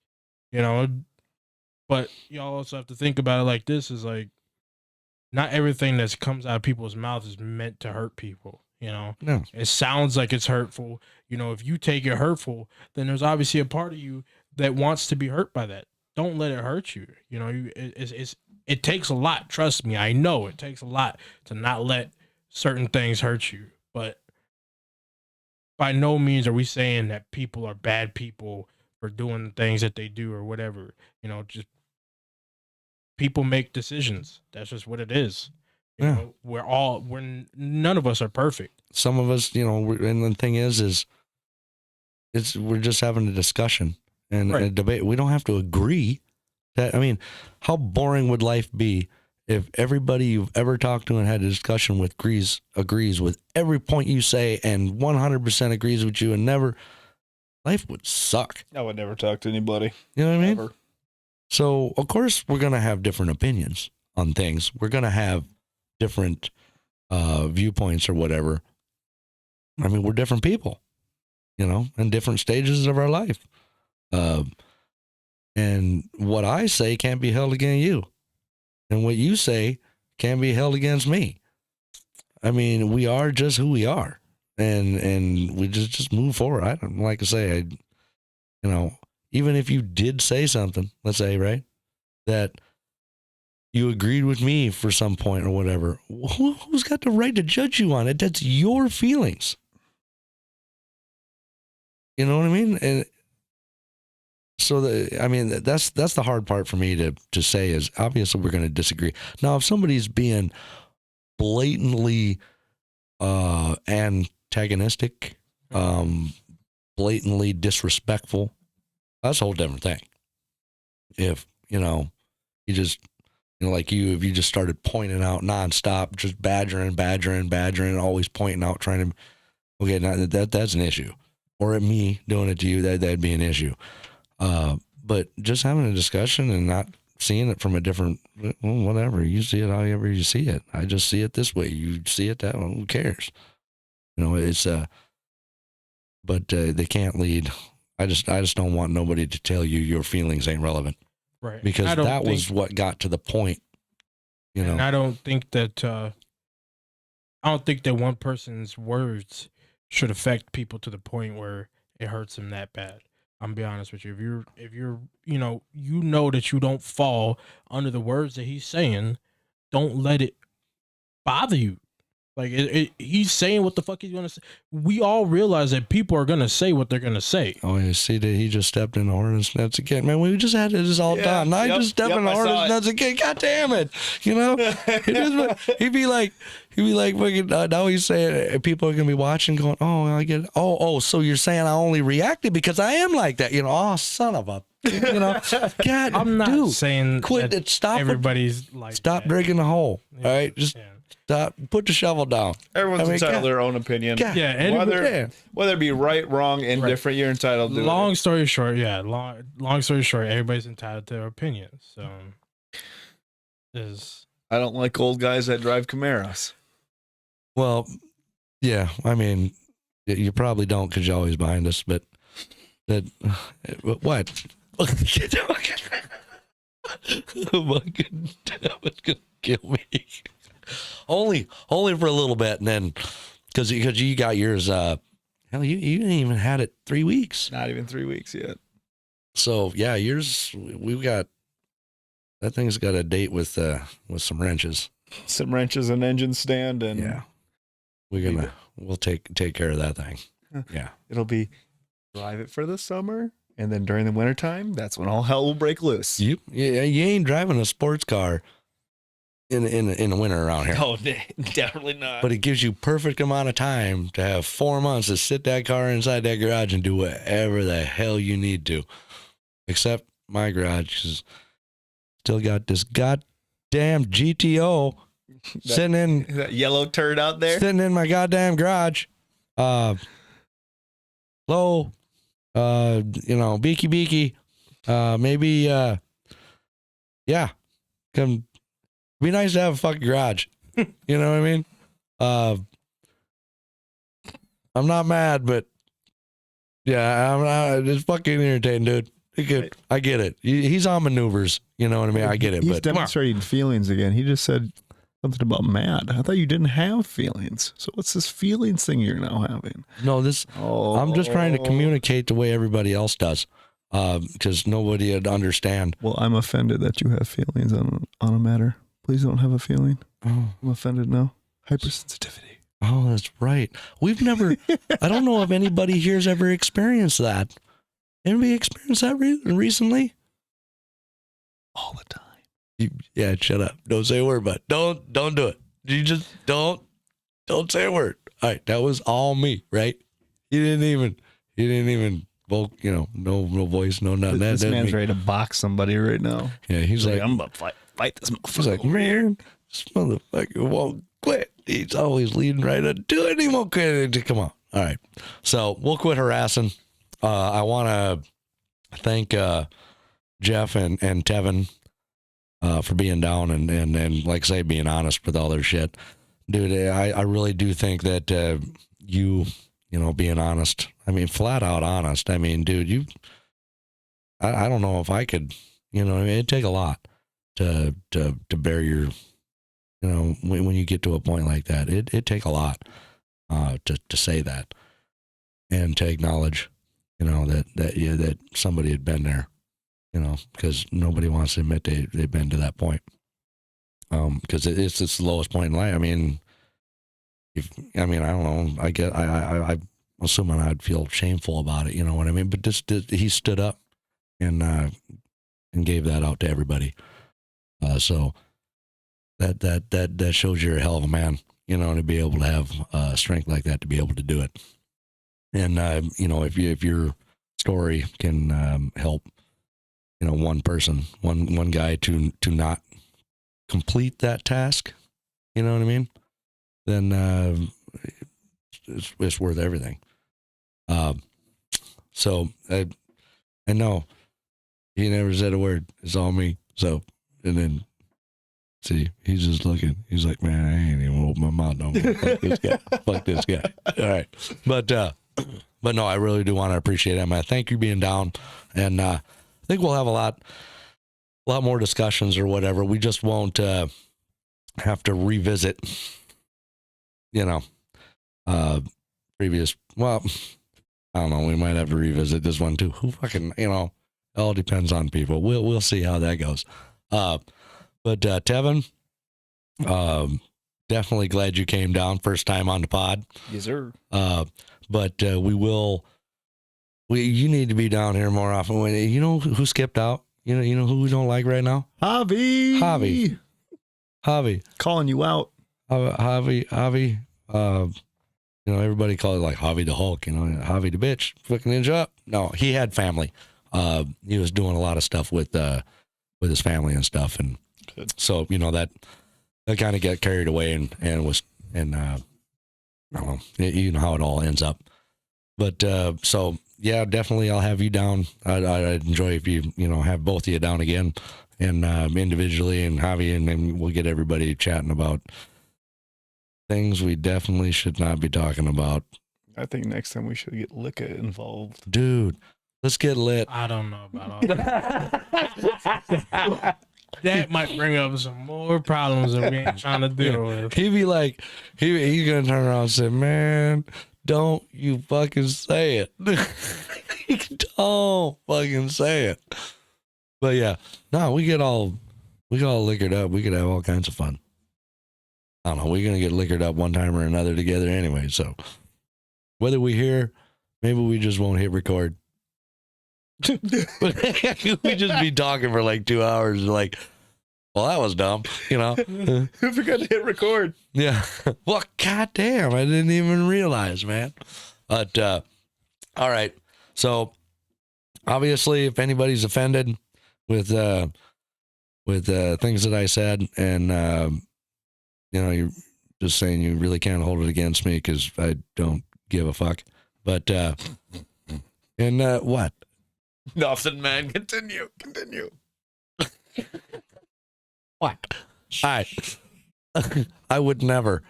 but y'all also have to think about it like this: is like, not everything that comes out of people's mouths is meant to hurt people. No. It sounds like it's hurtful. If you take it hurtful, then there's obviously a part of you that wants to be hurt by that. Don't let it hurt you. It takes a lot. Trust me. I know it takes a lot to not let certain things hurt you, but by no means are we saying that people are bad people for doing the things that they do or whatever. Just people make decisions. That's just what it is. You know, none of us are perfect. Some of us, and the thing is we're just having a discussion and a debate. We don't have to agree. How boring would life be if everybody you've ever talked to and had a discussion with agrees with every point you say and 100% agrees with you, and life would suck. I would never talk to anybody. You know what I mean? Ever. So, of course, we're going to have different opinions on things. We're going to have different viewpoints or whatever. We're different people, in different stages of our life. And what I say can't be held against you. And what you say can't be held against me. We are just who we are. And we just move forward. I don't like to say, even if you did say something, let's say, right, that you agreed with me for some point or whatever, who's got the right to judge you on it? That's your feelings. You know what I mean? And so that's the hard part for me to say is obviously we're going to disagree. Now, if somebody's being blatantly antagonistic, blatantly disrespectful, that's a whole different thing. If, you just, if you just started pointing out nonstop, just badgering, always pointing out, trying to, okay, now that's an issue. Or at me doing it to you, that'd be an issue. But just having a discussion and not seeing it from a different, whatever, you see it however you see it. I just see it this way. You see it that way. Who cares? It's, but they can't lead. I just don't want nobody to tell you your feelings ain't relevant. Right. Because that was what got to the point, And I don't think that one person's words should affect people to the point where it hurts them that bad. I'm gonna be honest with you. If you're that you don't fall under the words that he's saying, don't let it bother you. Like he's saying what the fuck he's gonna say. We all realize that people are gonna say what they're gonna say. Oh, you see that he just stepped in the hornet's nest again. Man, we just had this all done. I just stepped in the hornet's nest again. God damn it! He'd be like, fucking. Now he's saying people are gonna be watching, going, "Oh, I get it. Oh, so you're saying I only reacted because I am like that? Oh, son of a." God, I'm not saying quit. Stop. Everybody's like stop drinking the hole. All right, just. Stop. Put the shovel down. Everyone's entitled to their own opinion. Whether it be right, wrong, indifferent, you're entitled to it. Long story short, everybody's entitled to their opinion. So, I don't like old guys that drive Camaros. Well, yeah, you probably don't because you're always behind us, but what? Oh my goodness, it's gonna kill me. Only for a little bit, and then because you got yours. Hell, you didn't even had it 3 weeks. Not even 3 weeks yet. So yeah, yours. We've got that thing's got a date with some wrenches, and engine stand, and yeah, we'll take care of that thing. Yeah, it'll be drive it for the summer, and then during the wintertime, that's when all hell will break loose. You ain't driving a sports car in the winter around here. No, definitely not. But it gives you perfect amount of time to have 4 months to sit that car inside that garage and do whatever the hell you need to. Except my garage is still got this goddamn GTO sitting in that yellow turd out there, sitting in my goddamn garage. Low, beaky, maybe, yeah, come. Be nice to have a fucking garage. You know what I mean? I'm not mad, but yeah, it's fucking irritating, dude. I get it. He's on maneuvers. You know what I mean? I get it. He's but demonstrating feelings again. He just said something about mad. I thought you didn't have feelings. So what's this feelings thing you're now having? No, I'm just trying to communicate the way everybody else does. Because nobody would understand. Well, I'm offended that you have feelings on a matter. Please don't have a feeling. Oh. I'm offended now. Hypersensitivity. Oh, that's right. We've never, I don't know if anybody here's ever experienced that. Anybody experienced that recently? All the time. Yeah, shut up. Don't say a word, but don't do it. You just don't say a word. All right, that was all me, right? You didn't even vote, no voice, no nothing. This man's me. ready to box somebody right now. Yeah, he's like, I'm about to fight this motherfucker. he's like, man, this motherfucker won't quit. He's always leading right into it. He won't quit. Come on. All right. So we'll quit harassing. I want to thank Geoff and Tevin for being down and like I say, being honest with all their shit. Dude, I really do think that you being honest, I mean, flat out honest. I mean, dude, I don't know if I could, it'd take a lot to bear your, when you get to a point like that, it'd take a lot to say that and to acknowledge, that somebody had been there, because nobody wants to admit they've been to that point. Because it's the lowest point in life. I mean, I don't know. I'm assuming I'd feel shameful about it. You know what I mean? But he stood up and gave that out to everybody. So that shows you're a hell of a man. To be able to have strength like that, to be able to do it. And if your story can help, one person, one guy to not complete that task, you know what I mean? Then it's worth everything. So I know he never said a word. It's all me. So, and then see, he's just looking. He's like, man, I ain't even open my mouth no more. Fuck this guy. Fuck this guy. All right, but no, I really do want to appreciate it, man. Thank you being down, and I think we'll have a lot more discussions or whatever. We just won't have to revisit, previous. Well, I don't know. We might have to revisit this one too. Who fucking, it all depends on people. We'll see how that goes. But Tevin, definitely glad you came down. First time on the pod. Yes, sir. But you need to be down here more often. You know who skipped out? You know who we don't like right now? Javi. Calling you out. Javi. Everybody call it like Javi the Hulk, Javi the bitch, fucking ninja up. No, he had family. He was doing a lot of stuff with his family and stuff. And good. So, that kind of got carried away and I don't know, you know how it all ends up. But, so yeah, definitely I'll have you down. I'd enjoy if you, have both of you down again and, individually and Javi, and then we'll get everybody chatting about things we definitely should not be talking about. I think next time we should get Licka involved. Dude, let's get lit. I don't know about all that. That might bring up some more problems that we ain't trying to deal with. He'd be like, he's going to turn around and say, man, don't you fucking say it. Don't fucking say it. But yeah, no, we get all liquored up. We could have all kinds of fun. I don't know. We're going to get liquored up one time or another together anyway. So whether we hear, maybe we just won't hit record. We just be talking for like 2 hours. Like, well, that was dumb, Who forgot to hit record? Yeah. Well, goddamn, I didn't even realize, man. But, all right. So obviously if anybody's offended with things that I said and, you're just saying you really can't hold it against me because I don't give a fuck. But, what? Nothing, man. Continue. What? I would never.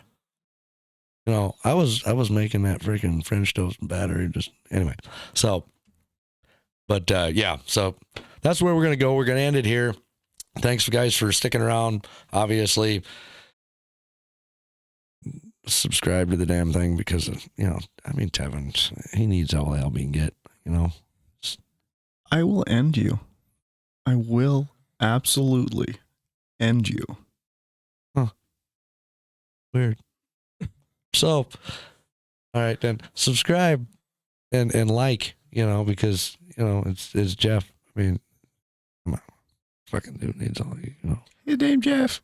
I was making that freaking French toast battery just anyway. So, but yeah, so that's where we're gonna go. We're gonna end it here. Thanks, guys, for sticking around. Obviously, subscribe to the damn thing because Tevin, he needs all the help he can get. I will end you. I will absolutely end you. Weird. So, all right, then subscribe and like, because, it's Geoff. I mean, come on. Fucking dude needs all, His name Geoff.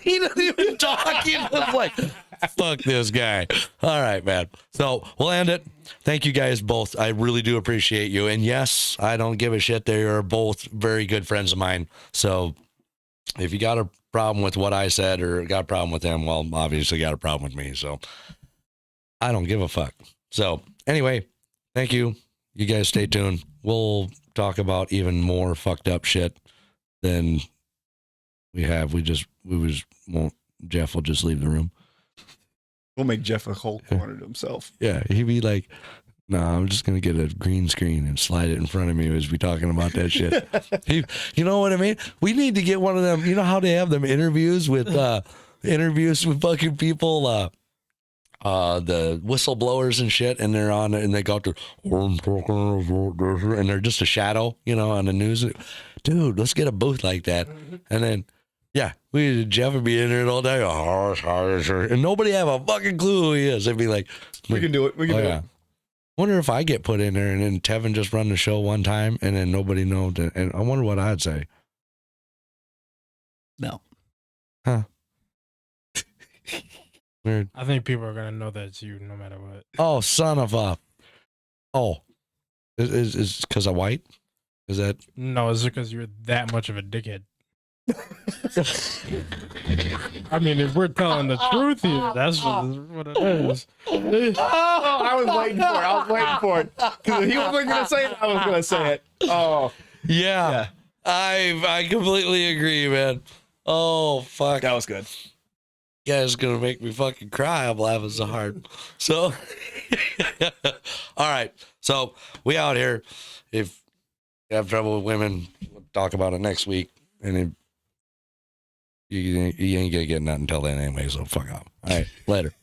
He doesn't even talk. He's just like, fuck this guy. All right, man. So we'll end it. Thank you guys both. I really do appreciate you. And yes, I don't give a shit. They are both very good friends of mine. So if you got a problem with what I said or got a problem with them, well, obviously got a problem with me. So I don't give a fuck. So anyway, thank you. You guys stay tuned. We'll talk about even more fucked up shit than we have. Won't. Geoff will just leave the room. We'll make Geoff a whole corner to himself. Yeah, he'd be like, "No, I'm just gonna get a green screen and slide it in front of me as we talking about that shit." You know what I mean? We need to get one of them. You know how they have them interviews with fucking people, the whistleblowers and shit, and they're on and they go to and they're just a shadow, on the news. Dude, let's get a booth like that, and then. Yeah, Geoff would be in there all day, and nobody have a fucking clue who he is. They'd be like, We can do it. We can do it. Wonder if I get put in there and then Tevin just run the show one time and then nobody knows. And I wonder what I'd say. No. Huh. Weird. I think people are gonna know that it's you no matter what. Oh, son of a. Oh, is because I'm white? Is that? No, it's because you're that much of a dickhead. I mean, if we're telling the truth here, that's what it is. Oh, I was waiting for it. Because he wasn't going to say it, I was going to say it. Oh. Yeah. I completely agree, man. Oh, fuck. That was good. You guys gonna make me fucking cry. I'm laughing so hard. So, all right. So we out here. If you have trouble with women, we'll talk about it next week. And then you ain't gonna get nothing until then anyway. So fuck off. All right. Later.